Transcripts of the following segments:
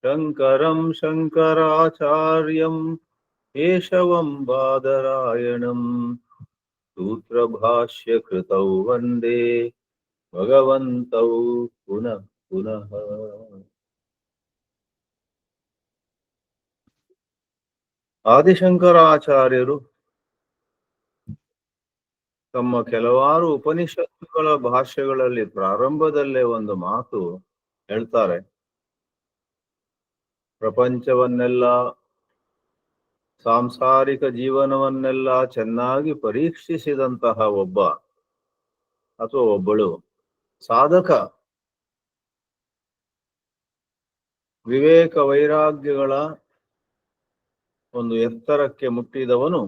ಶಂಕರಂ ಶಂಕರಾಚಾರ್ಯಂ ಕೇಶವಂ ಬಾದರಾಯಣಂ ಸೂತ್ರಭಾಷ್ಯ ಕೃತೌ ವಂದೇ ಭಗವಂತೌ ಪುನಃ ಪುನಃ. ಆದಿಶಂಕರಾಚಾರ್ಯರು ತಮ್ಮ ಕೆಲವಾರು ಉಪನಿಷತ್ತುಗಳ ಭಾಷ್ಯಗಳಲ್ಲಿ ಪ್ರಾರಂಭದಲ್ಲೇ ಒಂದು ಮಾತು ಹೇಳ್ತಾರೆ. ಪ್ರಪಂಚವನ್ನೆಲ್ಲ, ಸಾಂಸಾರಿಕ ಜೀವನವನ್ನೆಲ್ಲ ಚೆನ್ನಾಗಿ ಪರೀಕ್ಷಿಸಿದಂತಹ ಒಬ್ಬ ಅಥವಾ ಒಬ್ಬಳು ಸಾಧಕ, ವಿವೇಕ ವೈರಾಗ್ಯಗಳ ಒಂದು ಎತ್ತರಕ್ಕೆ ಮುಟ್ಟಿದವನು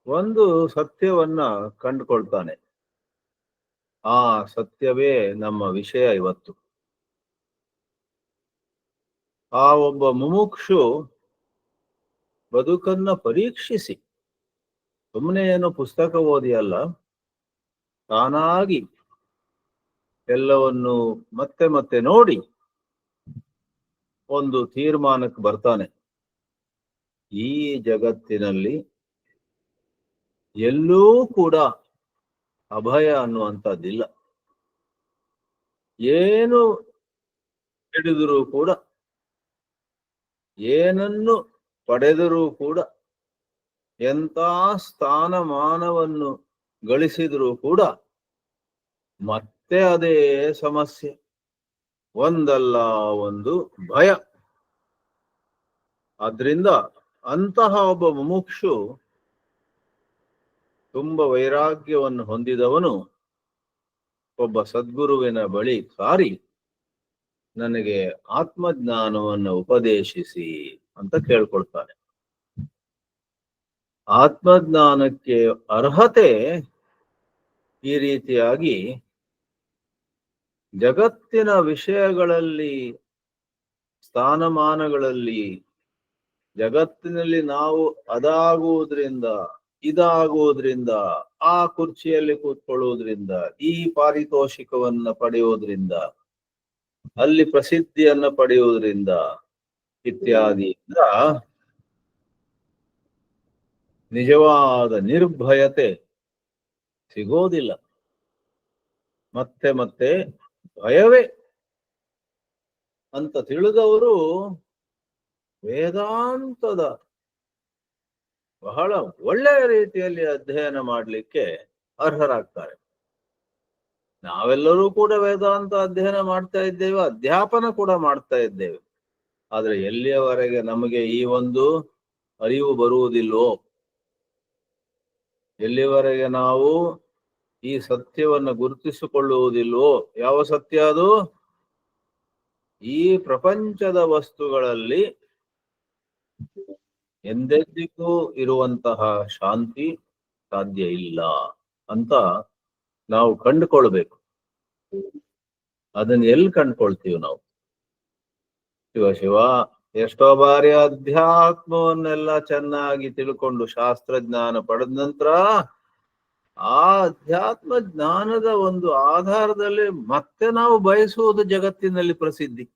ಒಂದು ಸತ್ಯವನ್ನ ಕಂಡುಕೊಳ್ತಾನೆ. ಆ ಸತ್ಯವೇ ನಮ್ಮ ವಿಷಯ ಇವತ್ತು. ಆ ಒಬ್ಬ ಮುಮುಕ್ಷು ಬದುಕನ್ನ ಪರೀಕ್ಷಿಸಿ, ಸುಮ್ಮನೆ ಏನು ಪುಸ್ತಕ ಓದಿ ಅಲ್ಲ, ತಾನಾಗಿ ಎಲ್ಲವನ್ನು ಮತ್ತೆ ಮತ್ತೆ ನೋಡಿ ಒಂದು ತೀರ್ಮಾನಕ್ಕೆ ಬರ್ತಾನೆ. ಈ ಜಗತ್ತಿನಲ್ಲಿ ಎಲ್ಲೂ ಕೂಡ ಅಭಯ ಅನ್ನುವಂಥದ್ದಿಲ್ಲ. ಏನು ಹಿಡಿದರೂ ಕೂಡ, ಏನನ್ನು ಪಡೆದರೂ ಕೂಡ, ಎಂಥ ಸ್ಥಾನಮಾನವನ್ನು ಗಳಿಸಿದರೂ ಕೂಡ ಮತ್ತೆ ಅದೇ ಸಮಸ್ಯೆ, ಒಂದಲ್ಲ ಒಂದು ಭಯ. ಆದ್ರಿಂದ ಅಂತಹ ಒಬ್ಬ ಮುಮುಕ್ಷು, ತುಂಬ ವೈರಾಗ್ಯವನ್ನು ಹೊಂದಿದವನು ಒಬ್ಬ ಸದ್ಗುರುವಿನ ಬಳಿ ಸಾರಿ ನನಗೆ ಆತ್ಮಜ್ಞಾನವನ್ನು ಉಪದೇಶಿಸಿ ಅಂತ ಕೇಳ್ಕೊಳ್ತಾನೆ. ಆತ್ಮಜ್ಞಾನಕ್ಕೆ ಅರ್ಹತೆ ಈ ರೀತಿಯಾಗಿ ಜಗತ್ತಿನ ವಿಷಯಗಳಲ್ಲಿ, ಸ್ಥಾನಮಾನಗಳಲ್ಲಿ, ಜಗತ್ತಿನಲ್ಲಿ ನಾವು ಅದಾಗುವುದರಿಂದ, ಇದಾಗುವುದರಿಂದ, ಆ ಕುರ್ಚಿಯಲ್ಲಿ ಕೂತ್ಕೊಳ್ಳುವುದರಿಂದ, ಈ ಪಾರಿತೋಷಿಕವನ್ನ ಪಡೆಯುವುದರಿಂದ, ಅಲ್ಲಿ ಪ್ರಸಿದ್ಧಿಯನ್ನ ಪಡೆಯುವುದರಿಂದ ಇತ್ಯಾದಿಯಿಂದ ನಿಜವಾದ ನಿರ್ಭಯತೆ ಸಿಗೋದಿಲ್ಲ. ಮತ್ತೆ ಮತ್ತೆ ಭಯವೇ ಅಂತ ತಿಳಿದವರು ವೇದಾಂತದ ಬಹಳ ಒಳ್ಳೆಯ ರೀತಿಯಲ್ಲಿ ಅಧ್ಯಯನ ಮಾಡಲಿಕ್ಕೆ ಅರ್ಹರಾಗ್ತಾರೆ. ನಾವೆಲ್ಲರೂ ಕೂಡ ವೇದಾಂತ ಅಧ್ಯಯನ ಮಾಡ್ತಾ ಇದ್ದೇವೆ, ಅಧ್ಯಾಪನ ಕೂಡ ಮಾಡ್ತಾ ಇದ್ದೇವೆ. ಆದ್ರೆ ಎಲ್ಲಿಯವರೆಗೆ ನಮಗೆ ಈ ಒಂದು ಅರಿವು ಬರುವುದಿಲ್ಲವೋ, ಎಲ್ಲಿವರೆಗೆ ನಾವು ಈ ಸತ್ಯವನ್ನು ಗುರುತಿಸಿಕೊಳ್ಳುವುದಿಲ್ವೋ, ಯಾವ ಸತ್ಯ ಅದು? ಈ ಪ್ರಪಂಚದ ವಸ್ತುಗಳಲ್ಲಿ ಎಂದೆಂದಿಗೂ ಇರುವಂತಹ ಶಾಂತಿ ಸಾಧ್ಯ ಇಲ್ಲ ಅಂತ ನಾವು ಕಂಡುಕೊಳ್ಬೇಕು. ಅದನ್ನ ಎಲ್ಲಿ ಕಂಡುಕೊಳ್ತೀವಿ ನಾವು? ಶಿವ ಎಷ್ಟೋ ಬಾರಿ ಅಧ್ಯಾತ್ಮವನ್ನೆಲ್ಲ ಚೆನ್ನಾಗಿ ತಿಳ್ಕೊಂಡು ಶಾಸ್ತ್ರಜ್ಞಾನ ಪಡೆದ ನಂತರ ಆ ಅಧ್ಯಾತ್ಮ ಜ್ಞಾನದ ಒಂದು ಆಧಾರದಲ್ಲಿ ಮತ್ತೆ ನಾವು ಬಯಸುವುದು ಜಗತ್ತಿನಲ್ಲಿ ಪ್ರಸಿದ್ಧಿ.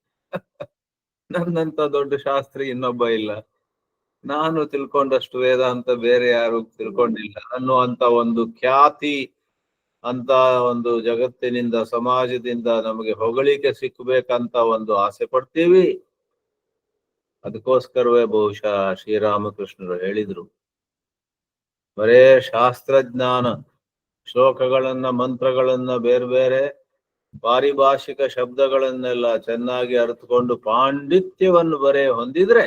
ನನ್ನಂತ ದೊಡ್ಡ ಶಾಸ್ತ್ರಿ ಇನ್ನೊಬ್ಬ ಇಲ್ಲ, ನಾನು ತಿಳ್ಕೊಂಡಷ್ಟು ವೇದಾಂತ ಬೇರೆ ಯಾರು ತಿಳ್ಕೊಂಡಿಲ್ಲ ಅನ್ನುವಂತ ಒಂದು ಖ್ಯಾತಿ, ಅಂತ ಒಂದು ಜಗತ್ತಿನಿಂದ, ಸಮಾಜದಿಂದ ನಮಗೆ ಹೊಗಳಿಕೆ ಸಿಕ್ಕಬೇಕಂತ ಒಂದು ಆಸೆ ಪಡ್ತೀವಿ. ಅದಕ್ಕೋಸ್ಕರವೇ ಬಹುಶಃ ಶ್ರೀರಾಮಕೃಷ್ಣರು ಹೇಳಿದ್ರು, ಬರೇ ಶಾಸ್ತ್ರಜ್ಞಾನ, ಶ್ಲೋಕಗಳನ್ನ, ಮಂತ್ರಗಳನ್ನ, ಬೇರೆ ಬೇರೆ ಪಾರಿಭಾಷಿಕ ಶಬ್ದಗಳನ್ನೆಲ್ಲ ಚೆನ್ನಾಗಿ ಅರ್ಥಕೊಂಡು ಪಾಂಡಿತ್ಯವನ್ನು ಬರೇ ಹೊಂದಿದ್ರೆ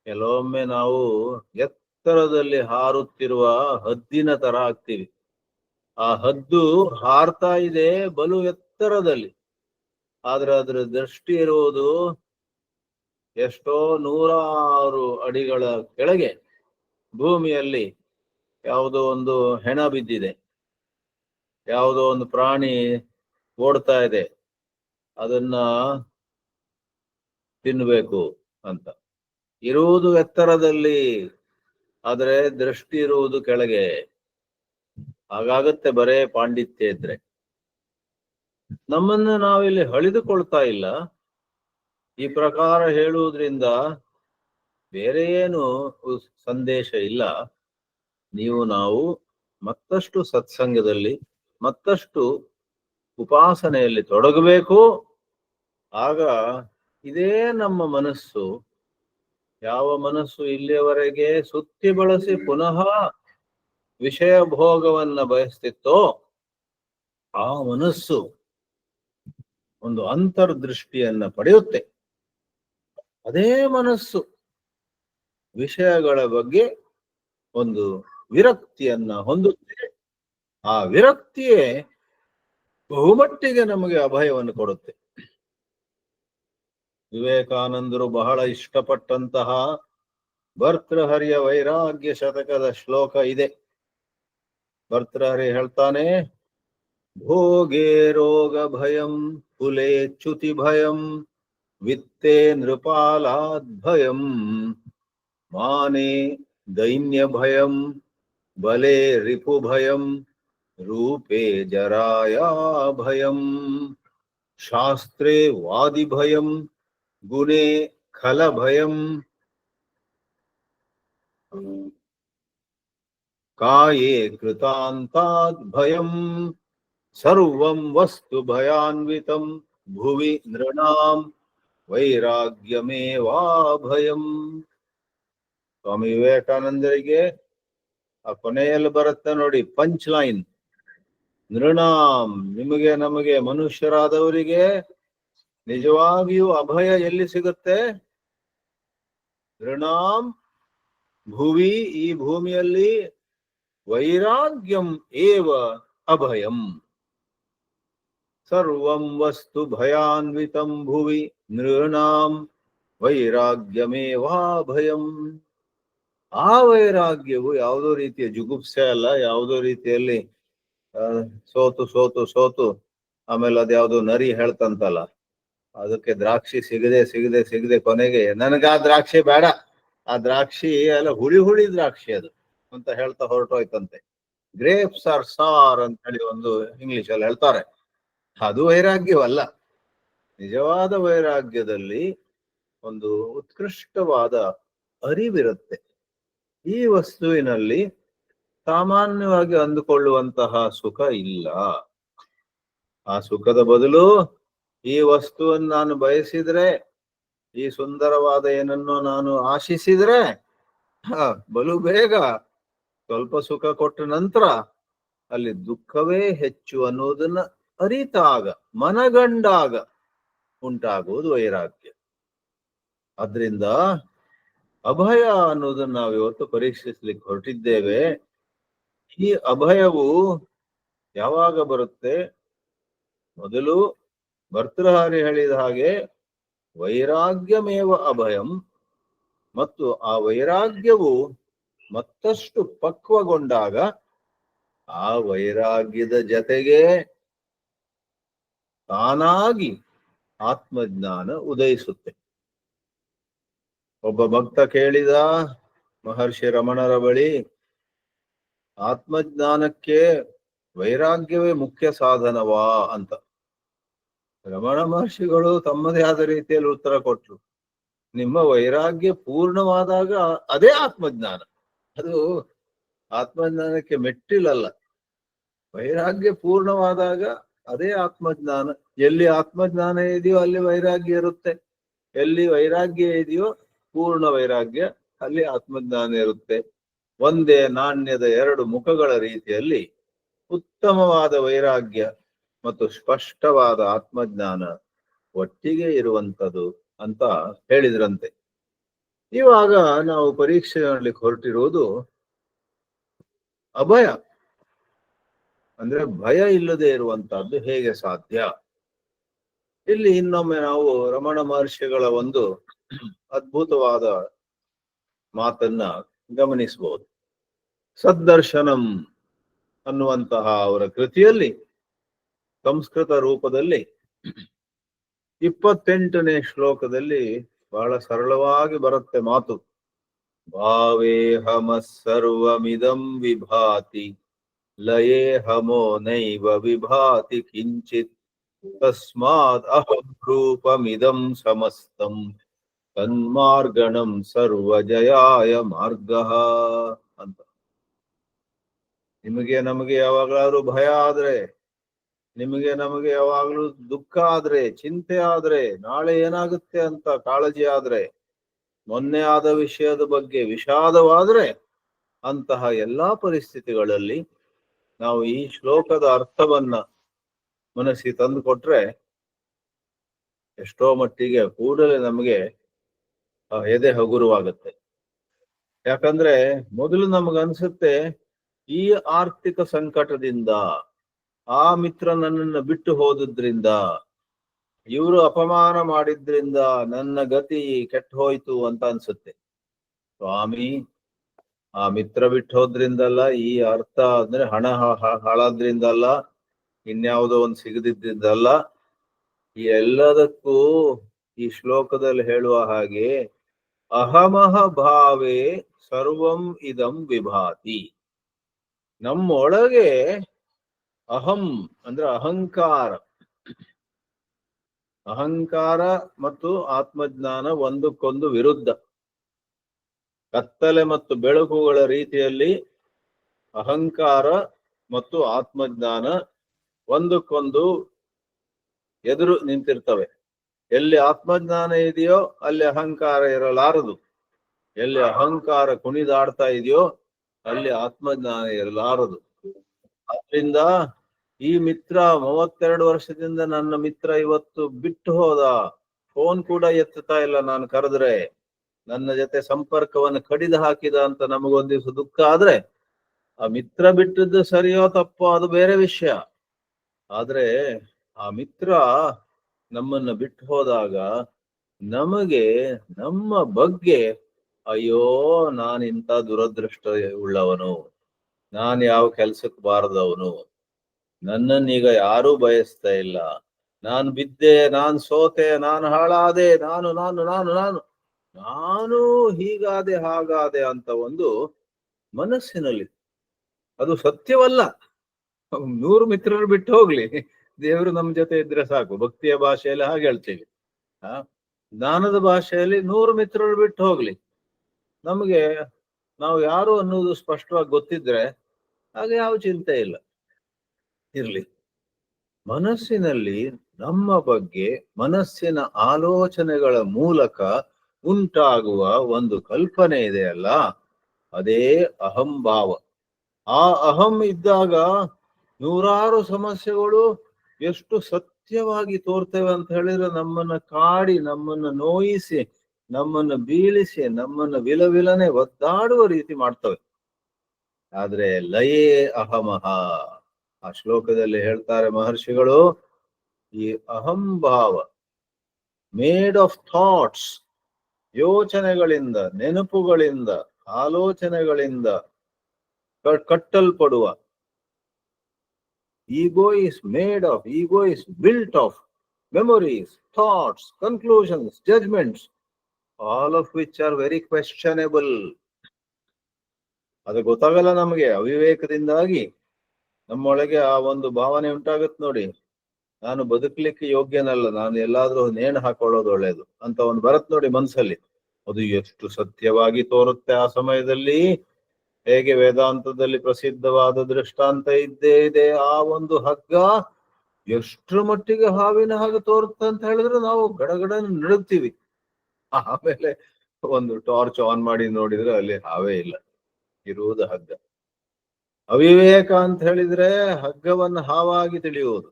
ಕೆಲವೊಮ್ಮೆ ನಾವು ಎತ್ತರದಲ್ಲಿ ಹಾರುತ್ತಿರುವ ಹದ್ದಿನ ತರ ಆಗ್ತೀವಿ. ಆ ಹದ್ದು ಹಾರ್ತಾ ಇದೆ ಬಲು ಎತ್ತರದಲ್ಲಿ, ಆದ್ರೆ ಅದ್ರ ದೃಷ್ಟಿ ಇರುವುದು ಎಷ್ಟೋ ನೂರಾರು ಅಡಿಗಳ ಕೆಳಗೆ ಭೂಮಿಯಲ್ಲಿ. ಯಾವುದೋ ಒಂದು ಹೆಣ ಬಿದ್ದಿದೆ, ಯಾವುದೋ ಒಂದು ಪ್ರಾಣಿ ಓಡ್ತಾ ಇದೆ, ಅದನ್ನ ತಿನ್ಬೇಕು ಅಂತ. ಇರುವುದು ಎತ್ತರದಲ್ಲಿ, ಆದ್ರೆ ದೃಷ್ಟಿ ಇರುವುದು ಕೆಳಗೆ. ಹಾಗಾಗತ್ತೆ ಬರೇ ಪಾಂಡಿತ್ಯ ಇದ್ರೆ. ನಮ್ಮನ್ನ ನಾವಿಲ್ಲಿ ಹಳಿದುಕೊಳ್ತಾ ಇಲ್ಲ, ಈ ಪ್ರಕಾರ ಹೇಳುವುದರಿಂದ ಬೇರೆ ಏನು ಸಂದೇಶ ಇಲ್ಲ. ನೀವು ನಾವು ಮತ್ತಷ್ಟು ಸತ್ಸಂಗದಲ್ಲಿ ಮತ್ತಷ್ಟು ಉಪಾಸನೆಯಲ್ಲಿ ತೊಡಗಬೇಕು. ಆಗ ಇದೇ ನಮ್ಮ ಮನಸ್ಸು, ಯಾವ ಮನಸ್ಸು ಇಲ್ಲಿಯವರೆಗೆ ಸುತ್ತಿ ಬಳಸಿ ಪುನಃ ವಿಷಯ ಭೋಗವನ್ನ ಬಯಸ್ತಿತ್ತೋ ಆ ಮನಸ್ಸು ಒಂದು ಅಂತರ್ದೃಷ್ಟಿಯನ್ನ ಪಡೆಯುತ್ತೆ. ಅದೇ ಮನಸ್ಸು ವಿಷಯಗಳ ಬಗ್ಗೆ ಒಂದು ವಿರಕ್ತಿಯನ್ನ ಹೊಂದುತ್ತೆ. ಆ ವಿರಕ್ತಿಯೇ ಬಹುಮಟ್ಟಿಗೆ ನಮಗೆ ಅಭಯವನ್ನು ಕೊಡುತ್ತೆ. ವಿವೇಕಾನಂದರು ಬಹಳ ಇಷ್ಟಪಟ್ಟಂತಹ ಭರ್ತೃಹರಿಯ ವೈರಾಗ್ಯ ಶತಕದ ಶ್ಲೋಕ ಇದೆ. ಭರ್ತೃಹರಿ ಹೇಳ್ತಾನೆ, ಭೋಗೇ ರೋಗ ಭಯಂ ಕುಲೇ ಚ್ಯುತಿ ಭಯಂ ವಿತ್ತೇ ನೃಪಾಲಾದ್ ಭಯಂ ಮಾನೆ ದೈನ್ಯ ಭಯಂ ಬಲೆ ರಿಪು ಭಯಂ ರೂಪೇ ಜರಾಯಾ ಭಯಂ ಶಾಸ್ತ್ರೇ ವಾದಿ ಭಯಂ ಗುಣೇ ಖಲ ಭಯಂ ಕಾಯೇ ಕೃತಾಂತಾದ್ ಭಯಂ ಸರ್ವಂ ವಸ್ತು ಭಯಾನ್ವಿತಂ ಭುವಿ ನೃಣಾಂ ವೈರಾಗ್ಯಮೇವಾ ಭಯಂ. ಸ್ವಾಮಿ ವಿವೇಕಾನಂದರಿಗೆ ಆ ಕೊನೆಯಲ್ಲಿ ಬರುತ್ತೆ ನೋಡಿ ಪಂಚ್ ಲೈನ್, ನೃಣಾಂ, ನಿಮಗೆ ನಮಗೆ ಮನುಷ್ಯರಾದವರಿಗೆ ನಿಜವಾಗಿಯೂ ಅಭಯ ಎಲ್ಲಿ ಸಿಗುತ್ತೆ? ನೃಣಾಂ ಭುವಿ, ಈ ಭೂಮಿಯಲ್ಲಿ, ವೈರಾಗ್ಯಂ ಏವ ಅಭಯಂ, ಸರ್ವಂ ವಸ್ತು ಭಯಾನ್ವಿತಂ ಭುವಿ ನೃಣಾಂ ವೈರಾಗ್ಯಮೇವಾ ಭಯಂ. ಆ ವೈರಾಗ್ಯವು ಯಾವುದೋ ರೀತಿಯ ಜುಗುಪ್ಸೆ ಅಲ್ಲ, ಯಾವುದೋ ರೀತಿಯಲ್ಲಿ ಸೋತು ಸೋತು ಸೋತು ಆಮೇಲೆ ಅದ್ಯಾವುದೋ ನರಿ ಹೇಳ್ತಂತಲ್ಲ, ಅದಕ್ಕೆ ದ್ರಾಕ್ಷಿ ಸಿಗದೆ ಸಿಗದೆ ಸಿಗದೆ ಕೊನೆಗೆ ನನಗ ಆ ದ್ರಾಕ್ಷಿ ಬೇಡ, ಆ ದ್ರಾಕ್ಷಿ ಎಲ್ಲ ಹುಳಿ ಹುಳಿ ದ್ರಾಕ್ಷಿ ಅದು ಅಂತ ಹೇಳ್ತಾ ಹೊರಟೋಯ್ತಂತೆ. ಗ್ರೇಪ್ಸ್ ಆರ್ ಸಾರ್ ಅಂತ ಹೇಳಿ ಒಂದು ಇಂಗ್ಲಿಷ್ ಅಲ್ಲಿ ಹೇಳ್ತಾರೆ. ಅದು ವೈರಾಗ್ಯವಲ್ಲ. ನಿಜವಾದ ವೈರಾಗ್ಯದಲ್ಲಿ ಒಂದು ಉತ್ಕೃಷ್ಟವಾದ ಅರಿವಿರುತ್ತೆ. ಈ ವಸ್ತುವಿನಲ್ಲಿ ಸಾಮಾನ್ಯವಾಗಿ ಅಂದುಕೊಳ್ಳುವಂತಹ ಸುಖ ಇಲ್ಲ. ಆ ಸುಖದ ಬದಲು ಈ ವಸ್ತುವನ್ನು ನಾನು ಬಯಸಿದ್ರೆ, ಈ ಸುಂದರವಾದ ಏನನ್ನೋ ನಾನು ಆಶಿಸಿದ್ರೆ ಬಲು ಬೇಗ ಸ್ವಲ್ಪ ಸುಖ ಕೊಟ್ಟ ನಂತರ ಅಲ್ಲಿ ದುಃಖವೇ ಹೆಚ್ಚು ಅನ್ನೋದನ್ನ ಅರಿತಾಗ, ಮನಗಂಡಾಗ ಉಂಟಾಗುವುದು ವೈರಾಗ್ಯ. ಆದ್ರಿಂದ ಅಭಯ ಅನ್ನೋದನ್ನ ನಾವು ಇವತ್ತು ಪರೀಕ್ಷಿಸ್ಲಿಕ್ಕೆ ಹೊರಟಿದ್ದೇವೆ. ಈ ಅಭಯವು ಯಾವಾಗ ಬರುತ್ತೆ? ಮೊದಲು ಭರ್ತೃಹರಿ ಹೇಳಿದ ಹಾಗೆ ವೈರಾಗ್ಯಮೇವ ಅಭಯಂ, ಮತ್ತು ಆ ವೈರಾಗ್ಯವು ಮತ್ತಷ್ಟು ಪಕ್ವಗೊಂಡಾಗ ಆ ವೈರಾಗ್ಯದ ಜತೆಗೆ ತಾನಾಗಿ ಆತ್ಮಜ್ಞಾನ ಉದಯಿಸುತ್ತೆ. ಒಬ್ಬ ಭಕ್ತ ಕೇಳಿದ ಮಹರ್ಷಿ ರಮಣರ ಬಳಿ, ಆತ್ಮಜ್ಞಾನಕ್ಕೆ ವೈರಾಗ್ಯವೇ ಮುಖ್ಯ ಸಾಧನವಾ ಅಂತ. ರಮಣ ಮಹರ್ಷಿಗಳು ತಮ್ಮದೇ ಆದ ರೀತಿಯಲ್ಲಿ ಉತ್ತರ ಕೊಟ್ರು, ನಿಮ್ಮ ವೈರಾಗ್ಯ ಪೂರ್ಣವಾದಾಗ ಅದೇ ಆತ್ಮಜ್ಞಾನ. ಅದು ಆತ್ಮಜ್ಞಾನಕ್ಕೆ ಮೆಟ್ಟಿಲಲ್ಲ. ವೈರಾಗ್ಯ ಪೂರ್ಣವಾದಾಗ ಅದೇ ಆತ್ಮಜ್ಞಾನ. ಎಲ್ಲಿ ಆತ್ಮಜ್ಞಾನ ಇದೆಯೋ ಅಲ್ಲಿ ವೈರಾಗ್ಯ ಇರುತ್ತೆ. ಎಲ್ಲಿ ವೈರಾಗ್ಯ ಇದೆಯೋ ಪೂರ್ಣ ವೈರಾಗ್ಯ, ಅಲ್ಲಿ ಆತ್ಮಜ್ಞಾನ ಇರುತ್ತೆ. ಒಂದೇ ನಾಣ್ಯದ ಎರಡು ಮುಖಗಳ ರೀತಿಯಲ್ಲಿ ಉತ್ತಮವಾದ ವೈರಾಗ್ಯ ಮತ್ತು ಸ್ಪಷ್ಟವಾದ ಆತ್ಮಜ್ಞಾನ ಒಟ್ಟಿಗೆ ಇರುವಂಥದ್ದು ಅಂತ ಹೇಳಿದ್ರಂತೆ. ಇವಾಗ ನಾವು ಪರೀಕ್ಷೆ ಮಾಡ್ಲಿಕ್ಕೆ ಹೊರಟಿರುವುದು ಅಭಯ ಅಂದ್ರೆ ಭಯ ಇಲ್ಲದೆ ಇರುವಂತಹದ್ದು ಹೇಗೆ ಸಾಧ್ಯ? ಇಲ್ಲಿ ಇನ್ನೊಮ್ಮೆ ನಾವು ರಮಣ ಮಹರ್ಷಿಗಳ ಒಂದು ಅದ್ಭುತವಾದ ಮಾತನ್ನ ಗಮನಿಸಬಹುದು. ಸದ್ದರ್ಶನಂ ಅನ್ನುವಂತಹ ಅವರ ಕೃತಿಯಲ್ಲಿ ಸಂಸ್ಕೃತ ರೂಪದಲ್ಲಿ 28ನೇ ಶ್ಲೋಕದಲ್ಲಿ ಬಹಳ ಸರಳವಾಗಿ ಬರುತ್ತೆ ಮಾತು. ಭಾವೇಹಮ ಸರ್ವಮಿದಂ ವಿಭಾತಿ ಲಯೇ ಹಮೋ ನೈವ ವಿಭಾತಿ ಕಿಂಚಿತ್ ತಸ್ಮಾತ್ ಅಹಂ ರೂಪಮಿದಂ ಸಮಸ್ತಂ ತನ್ಮಾರ್ಗಣಂ ಸರ್ವಜಯಾಯ ಮಾರ್ಗಃ ಅಂತ. ನಿಮಗೆ ನಮಗೆ ಯಾವಾಗಲಾದ್ರೂ ಭಯ ಆದ್ರೆ, ನಿಮಗೆ ನಮಗೆ ಯಾವಾಗ್ಲೂ ದುಃಖ ಆದ್ರೆ, ಚಿಂತೆ ಆದ್ರೆ, ನಾಳೆ ಏನಾಗುತ್ತೆ ಅಂತ ಕಾಳಜಿ ಆದ್ರೆ, ಮೊನ್ನೆ ಆದ ವಿಷಯದ ಬಗ್ಗೆ ವಿಷಾದವಾದ್ರೆ, ಅಂತಹ ಎಲ್ಲಾ ಪರಿಸ್ಥಿತಿಗಳಲ್ಲಿ ನಾವು ಈ ಶ್ಲೋಕದ ಅರ್ಥವನ್ನ ಮನಸ್ಸಿಗೆ ತಂದು ಕೊಟ್ರೆ ಎಷ್ಟೋ ಮಟ್ಟಿಗೆ ಕೂಡಲೇ ನಮಗೆ ಎದೆ ಹಗುರವಾಗುತ್ತೆ. ಯಾಕಂದ್ರೆ ಮೊದಲು ನಮಗನ್ಸುತ್ತೆ ಈ ಆರ್ಥಿಕ ಸಂಕಟದಿಂದ, ಆ ಮಿತ್ರ ನನ್ನನ್ನು ಬಿಟ್ಟು ಹೋದದ್ರಿಂದ, ಇವರು ಅಪಮಾನ ಮಾಡಿದ್ರಿಂದ ನನ್ನ ಗತಿ ಕೆಟ್ಟು ಹೋಯ್ತು ಅಂತ ಅನ್ಸುತ್ತೆ. ಸ್ವಾಮಿ, ಆ ಮಿತ್ರ ಬಿಟ್ಟು ಹೋದ್ರಿಂದಲ್ಲ, ಈ ಅರ್ಥ ಅಂದ್ರೆ ಹಣ ಹಾಳಾದ್ರಿಂದಲ್ಲ, ಇನ್ಯಾವುದೋ ಒಂದು ಸಿಗದಿದ್ದಲ್ಲ, ಈ ಎಲ್ಲದಕ್ಕೂ ಈ ಶ್ಲೋಕದಲ್ಲಿ ಹೇಳುವ ಹಾಗೆ ಅಹಮಹ ಭಾವೇ ಸರ್ವಂ ಇದಂ ವಿಭಾತಿ. ನಮ್ಮೊಳಗೆ ಅಹಂ ಅಂದ್ರೆ ಅಹಂಕಾರ, ಅಹಂಕಾರ ಮತ್ತು ಆತ್ಮಜ್ಞಾನ ಒಂದಕ್ಕೊಂದು ವಿರುದ್ಧ. ಕತ್ತಲೆ ಮತ್ತು ಬೆಳಕುಗಳ ರೀತಿಯಲ್ಲಿ ಅಹಂಕಾರ ಮತ್ತು ಆತ್ಮಜ್ಞಾನ ಒಂದಕ್ಕೊಂದು ಎದುರು ನಿಂತಿರ್ತವೆ. ಎಲ್ಲಿ ಆತ್ಮಜ್ಞಾನ ಇದೆಯೋ ಅಲ್ಲಿ ಅಹಂಕಾರ ಇರಲಾರದು, ಎಲ್ಲಿ ಅಹಂಕಾರ ಕುಣಿದಾಡ್ತಾ ಇದೆಯೋ ಅಲ್ಲಿ ಆತ್ಮಜ್ಞಾನ ಇರಲಾರದು. ಆದ್ರಿಂದ ಈ ಮಿತ್ರ 32 ವರ್ಷದಿಂದ ನನ್ನ ಮಿತ್ರ ಇವತ್ತು ಬಿಟ್ಟು ಹೋದ, ಫೋನ್ ಕೂಡ ಎತ್ತುತ್ತಾ ಇಲ್ಲ ನಾನು ಕರೆದ್ರೆ, ನನ್ನ ಜೊತೆ ಸಂಪರ್ಕವನ್ನು ಕಡಿದು ಹಾಕಿದ ಅಂತ ನಮಗೊಂದ್ ದಿವಸ ದುಃಖ ಆದ್ರೆ, ಆ ಮಿತ್ರ ಬಿಟ್ಟದ್ದು ಸರಿಯೋ ತಪ್ಪೋ ಅದು ಬೇರೆ ವಿಷಯ. ಆದ್ರೆ ಆ ಮಿತ್ರ ನಮ್ಮನ್ನ ಬಿಟ್ಟು ಹೋದಾಗ ನಮಗೆ ನಮ್ಮ ಬಗ್ಗೆ ಅಯ್ಯೋ ನಾನಿಂತ ದುರದೃಷ್ಟ ಉಳ್ಳವನು, ನಾನು ಯಾವ ಕೆಲ್ಸಕ್ಕೆ ಬಾರದವನು, ನನ್ನನ್ನೀಗ ಯಾರೂ ಬಯಸ್ತಾ ಇಲ್ಲ, ನಾನು ಬಿದ್ದೆ, ನಾನು ಸೋತೆ, ನಾನು ಹಾಳಾದೆ, ನಾನು ನಾನು ನಾನು ನಾನು ನಾನು ಹೀಗಾದೆ ಹಾಗಾದೆ ಅಂತ ಒಂದು ಮನಸ್ಸಿನಲ್ಲಿ. ಅದು ಸತ್ಯವಲ್ಲ. 100 ಮಿತ್ರರು ಬಿಟ್ಟು ಹೋಗ್ಲಿ, ದೇವರು ನಮ್ಮ ಜೊತೆ ಇದ್ರೆ ಸಾಕು. ಭಕ್ತಿಯ ಭಾಷೆಯಲ್ಲಿ ಹಾಗೆ ಹೇಳ್ತೀವಿ. ಜ್ಞಾನದ ಭಾಷೆಯಲ್ಲಿ 100 ಮಿತ್ರರು ಬಿಟ್ಟು ಹೋಗ್ಲಿ, ನಮಗೆ ನಾವು ಯಾರು ಅನ್ನೋದು ಸ್ಪಷ್ಟವಾಗಿ ಗೊತ್ತಿದ್ರೆ ಹಾಗೆ ಯಾವ ಚಿಂತೆ ಇಲ್ಲ. ಇರ್ಲಿ, ಮನಸ್ಸಿನಲ್ಲಿ ನಮ್ಮ ಬಗ್ಗೆ ಮನಸ್ಸಿನ ಆಲೋಚನೆಗಳ ಮೂಲಕ ಉಂಟಾಗುವ ಒಂದು ಕಲ್ಪನೆ ಇದೆಯಲ್ಲ, ಅದೇ ಅಹಂಭಾವ. ಆ ಅಹಂ ಇದ್ದಾಗ ನೂರಾರು ಸಮಸ್ಯೆಗಳು ಎಷ್ಟು ಸತ್ಯವಾಗಿ ತೋರ್ತೇವೆ ಅಂತ ಹೇಳಿದ್ರೆ, ನಮ್ಮನ್ನ ಕಾಡಿ, ನಮ್ಮನ್ನ ನೋಯಿಸಿ, ನಮ್ಮನ್ನ ಬೀಳಿಸಿ, ನಮ್ಮನ್ನ ವಿಲವಿಲನೆ ಒದ್ದಾಡುವ ರೀತಿ ಮಾಡ್ತವೆ. ಆದ್ರೆ ಲಯೇ ಅಹಮಹ, ಆ ಶ್ಲೋಕದಲ್ಲಿ ಹೇಳ್ತಾರೆ ಮಹರ್ಷಿಗಳು, ಈ ಅಹಂಭಾವ ಮೇಡ್ ಆಫ್ ಥಾಟ್ಸ್, ಯೋಚನೆಗಳಿಂದ, ನೆನಪುಗಳಿಂದ, ಆಲೋಚನೆಗಳಿಂದ ಕಟ್ಟಲ್ಪಡುವ, ego is made of, ego is built of memories, thoughts, conclusions, judgments, all of which are very questionable. ಅದು ಗೊತ್ತಾಗಲ್ಲ ನಮಗೆ. ಅವಿವೇಕದಿಂದಾಗಿ ನಮ್ಮೊಳಗೆ ಆ ಒಂದು ಭಾವನೆ ಉಂಟಾಗತ್ತೆ ನೋಡಿ, ನಾನು ಬದುಕಲಿಕ್ಕೆ ಯೋಗ್ಯನಲ್ಲ, ನಾನು ಎಲ್ಲಾದ್ರೂ ನೇಣು ಹಾಕೊಳ್ಳೋದು ಒಳ್ಳೇದು ಅಂತ ಒಂದು ಬರತ್ ನೋಡಿ ಮನ್ಸಲ್ಲಿ. ಅದು ಎಷ್ಟು ಸತ್ಯವಾಗಿ ತೋರುತ್ತೆ ಆ ಸಮಯದಲ್ಲಿ. ಹೇಗೆ ವೇದಾಂತದಲ್ಲಿ ಪ್ರಸಿದ್ಧವಾದ ದೃಷ್ಟಾಂತ ಇದ್ದೇ ಇದೆ. ಆ ಒಂದು ಹಗ್ಗ ಎಷ್ಟರ ಮಟ್ಟಿಗೆ ಹಾವಿನ ಹಾಗೆ ತೋರುತ್ತೆ ಅಂತ ಹೇಳಿದ್ರೆ ನಾವು ಗಡಗಡ ನಡುಗ್ತೀವಿ. ಆಮೇಲೆ ಒಂದು ಟಾರ್ಚ್ ಆನ್ ಮಾಡಿ ನೋಡಿದ್ರೆ ಅಲ್ಲಿ ಹಾವೇ ಇಲ್ಲ, ಇರುವುದು ಹಗ್ಗ. ಅವಿವೇಕ ಅಂತ ಹೇಳಿದ್ರೆ ಹಗ್ಗವನ್ನು ಹಾವಾಗಿ ತಿಳಿಯುವುದು,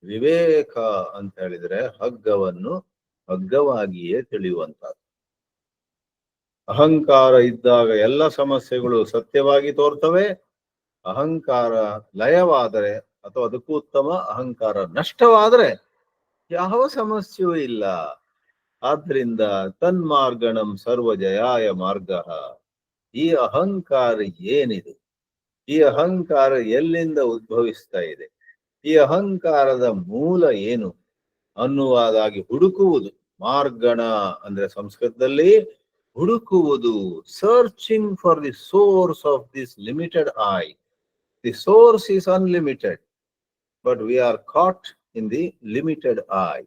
ವಿವೇಕ ಅಂತ ಹೇಳಿದ್ರೆ ಹಗ್ಗವನ್ನು ಹಗ್ಗವಾಗಿಯೇ ತಿಳಿಯುವಂತಹದ್ದು. ಅಹಂಕಾರ ಇದ್ದಾಗ ಎಲ್ಲ ಸಮಸ್ಯೆಗಳು ಸತ್ಯವಾಗಿ ತೋರ್ತವೆ. ಅಹಂಕಾರ ಲಯವಾದರೆ ಅಥವಾ ಅದಕ್ಕೂ ಉತ್ತಮ ಅಹಂಕಾರ ನಷ್ಟವಾದ್ರೆ ಯಾವ ಸಮಸ್ಯೆಯೂ ಇಲ್ಲ. ಆದ್ರಿಂದ ತನ್ಮಾರ್ಗಣಂ ಸರ್ವಜಯಾಯ ಮಾರ್ಗ. ಈ ಅಹಂಕಾರ ಏನಿದೆ, ಈ ಅಹಂಕಾರ ಎಲ್ಲಿಂದ ಉದ್ಭವಿಸ್ತಾ ಇದೆ, ಈ ಅಹಂಕಾರದ ಮೂಲ ಏನು ಅನ್ನುವುದಾಗಿ ಹುಡುಕುವುದು. ಮಾರ್ಗಣ ಅಂದ್ರೆ ಸಂಸ್ಕೃತದಲ್ಲಿ ಹುಡುಕುವುದು, searching for the source of this limited I. The source is unlimited, but we are caught in the limited I.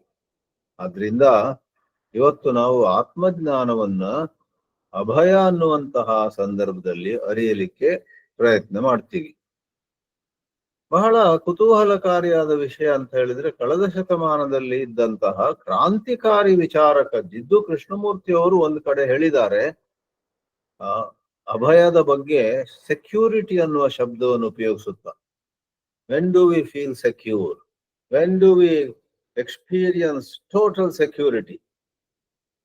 ಆದ್ರಿಂದ ಇವತ್ತು ನಾವು ಆತ್ಮಜ್ಞಾನವನ್ನ ಅಭಯ ಅನ್ನುವಂತಹ ಸಂದರ್ಭದಲ್ಲಿ ಅರಿಯಲಿಕ್ಕೆ ಪ್ರಯತ್ನ ಮಾಡ್ತೀವಿ. ಬಹಳ ಕುತೂಹಲಕಾರಿಯಾದ ವಿಷಯ ಅಂತ ಹೇಳಿದ್ರೆ, ಕಳೆದ ಶತಮಾನದಲ್ಲಿ ಇದ್ದಂತಹ ಕ್ರಾಂತಿಕಾರಿ ವಿಚಾರಕ ಜಿದ್ದು ಕೃಷ್ಣಮೂರ್ತಿ ಅವರು ಒಂದು ಕಡೆ ಹೇಳಿದ್ದಾರೆ, ಅಭಯದ ಬಗ್ಗೆ ಸೆಕ್ಯೂರಿಟಿ ಅನ್ನುವ ಶಬ್ದವನ್ನು ಉಪಯೋಗಿಸುತ್ತಾ. When do we feel secure, when do we experience total security.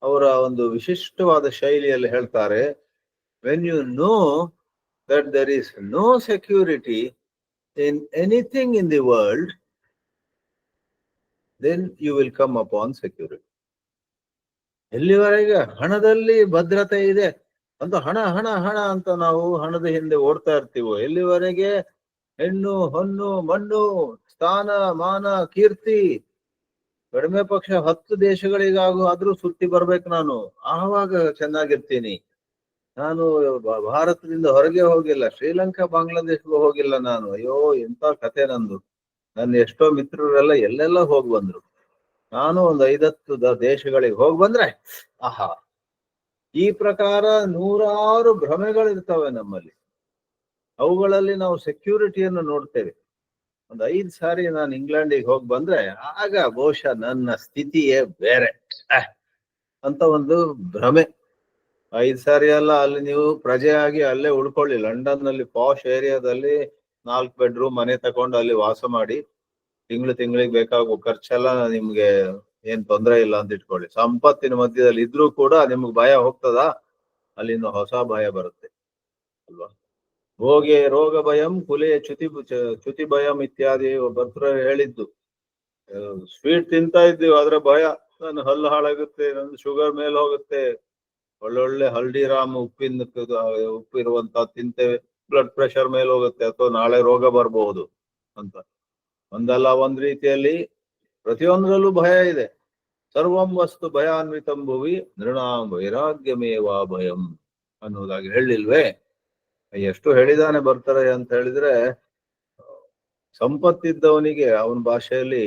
ಅವರ ಒಂದು ವಿಶಿಷ್ಟವಾದ ಶೈಲಿಯಲ್ಲಿ ಹೇಳ್ತಾರೆ, when you know that there is no security in anything in the world, then you will come upon security. ಎಲ್ಲಿವರೆಗೆ ಹಣದಲ್ಲಿ ಭದ್ರತೆ ಇದೆ ಅಂತ ಹಣ ಹಣ ಹಣ ಅಂತ ನಾವು ಹಣದ ಹಿಂದೆ ಓಡ್ತಾ ಇರ್ತೀವೋ, ಎಲ್ಲಿವರೆಗೆ ಹೆಣ್ಣು ಹೊನ್ನು ಮಣ್ಣು ಸ್ಥಾನ ಮಾನ ಕೀರ್ತಿ ಕಡಿಮೆ ಪಕ್ಷ 10 ದೇಶಗಳಿಗಾಗೂ ಆದ್ರೂ ಸುತ್ತಿ ಬರ್ಬೇಕು ನಾನು, ಆವಾಗ ಚೆನ್ನಾಗಿರ್ತೀನಿ. ನಾನು ಭಾರತದಿಂದ ಹೊರಗೆ ಹೋಗಿಲ್ಲ, ಶ್ರೀಲಂಕಾ ಬಾಂಗ್ಲಾದೇಶಗೂ ಹೋಗಿಲ್ಲ ನಾನು. ಅಯ್ಯೋ ಎಂತ ಕತೆ ನಂದು. ನನ್ನ ಎಷ್ಟೋ ಮಿತ್ರರೆಲ್ಲ ಎಲ್ಲೆಲ್ಲ ಹೋಗಿ ಬಂದ್ರು, ನಾನು ಒಂದು 5-10 ದೇಶಗಳಿಗೆ ಹೋಗಿ ಬಂದ್ರೆ ಆಹಾ. ಈ ಪ್ರಕಾರ ನೂರಾರು ಭ್ರಮೆಗಳಿರ್ತವೆ ನಮ್ಮಲ್ಲಿ. ಅವುಗಳಲ್ಲಿ ನಾವು ಸೆಕ್ಯೂರಿಟಿಯನ್ನು ನೋಡ್ತೇವೆ. ಒಂದು 5 ಸಾರಿ ನಾನು ಇಂಗ್ಲೆಂಡಿಗೆ ಹೋಗಿ ಬಂದ್ರೆ ಆಗ ಬಹುಶಃ ನನ್ನ ಸ್ಥಿತಿಯೇ ಬೇರೆ ಅಂತ ಒಂದು ಭ್ರಮೆ. 5 ಸಾರಿ ಅಲ್ಲ, ಅಲ್ಲಿ ನೀವು ಪ್ರಜೆಯಾಗಿ ಅಲ್ಲೇ ಉಳ್ಕೊಳ್ಳಿ. ಲಂಡನ್ ನಲ್ಲಿ ಪಾಶ್ ಏರಿಯಾದಲ್ಲಿ 4 ಬೆಡ್ರೂಮ್ ಮನೆ ತಗೊಂಡು ಅಲ್ಲಿ ವಾಸ ಮಾಡಿ ತಿಂಗಳಿಗೆ ಬೇಕಾಗುವ ಖರ್ಚೆಲ್ಲ ನಿಮ್ಗೆ ಏನ್ ತೊಂದರೆ ಇಲ್ಲ ಅಂತ ಇಟ್ಕೊಳ್ಳಿ. ಸಂಪತ್ತಿನ ಮಧ್ಯದಲ್ಲಿ ಇದ್ರೂ ಕೂಡ ನಿಮ್ಗೆ ಭಯ ಹೋಗ್ತದಾ? ಅಲ್ಲಿಂದ ಹೊಸ ಭಯ ಬರುತ್ತೆ ಅಲ್ವಾ. ಭೋಗೆ ರೋಗ ಭಯಂ ಕುಲೆ ಚ್ಯುತಿ ಭಯಂ ಇತ್ಯಾದಿ ಭಕ್ತರು ಹೇಳಿದ್ದು. ಸ್ವೀಟ್ ತಿಂತಾ ಇದ್ದೀವಿ, ಆದ್ರೆ ಭಯ, ನನ್ನ ಹಲ್ಲು ಹಾಳಾಗುತ್ತೆ, ನನ್ನ ಶುಗರ್ ಮೇಲೆ ಹೋಗುತ್ತೆ, ಒಳ್ಳೊಳ್ಳೆ ಹಲ್ದಿರಾಮ್ ಉಪ್ಪಿರುವಂತ ತಿಂತೇವೆ, ಬ್ಲಡ್ ಪ್ರೆಷರ್ ಮೇಲೆ ಹೋಗುತ್ತೆ, ಅಥವಾ ನಾಳೆ ರೋಗ ಬರಬಹುದು ಅಂತ. ಒಂದಲ್ಲ ಒಂದ್ ರೀತಿಯಲ್ಲಿ ಪ್ರತಿಯೊಂದರಲ್ಲೂ ಭಯ ಇದೆ. ಸರ್ವಂ ವಸ್ತು ಭಯಾನ್ವಿತಂ ಭುವಿ ನೃಣಾಂ ವೈರಾಗ್ಯಮೇವಾ ಭಯಂ ಅನ್ನೋದಾಗಿ ಹೇಳಿಲ್ವೇ? ಎಷ್ಟು ಹೇಳಿದಾನೆ ಬರ್ತಾರೆ ಅಂತ ಹೇಳಿದ್ರೆ, ಸಂಪತ್ತಿದ್ದವನಿಗೆ ಅವನ ಭಾಷೆಯಲ್ಲಿ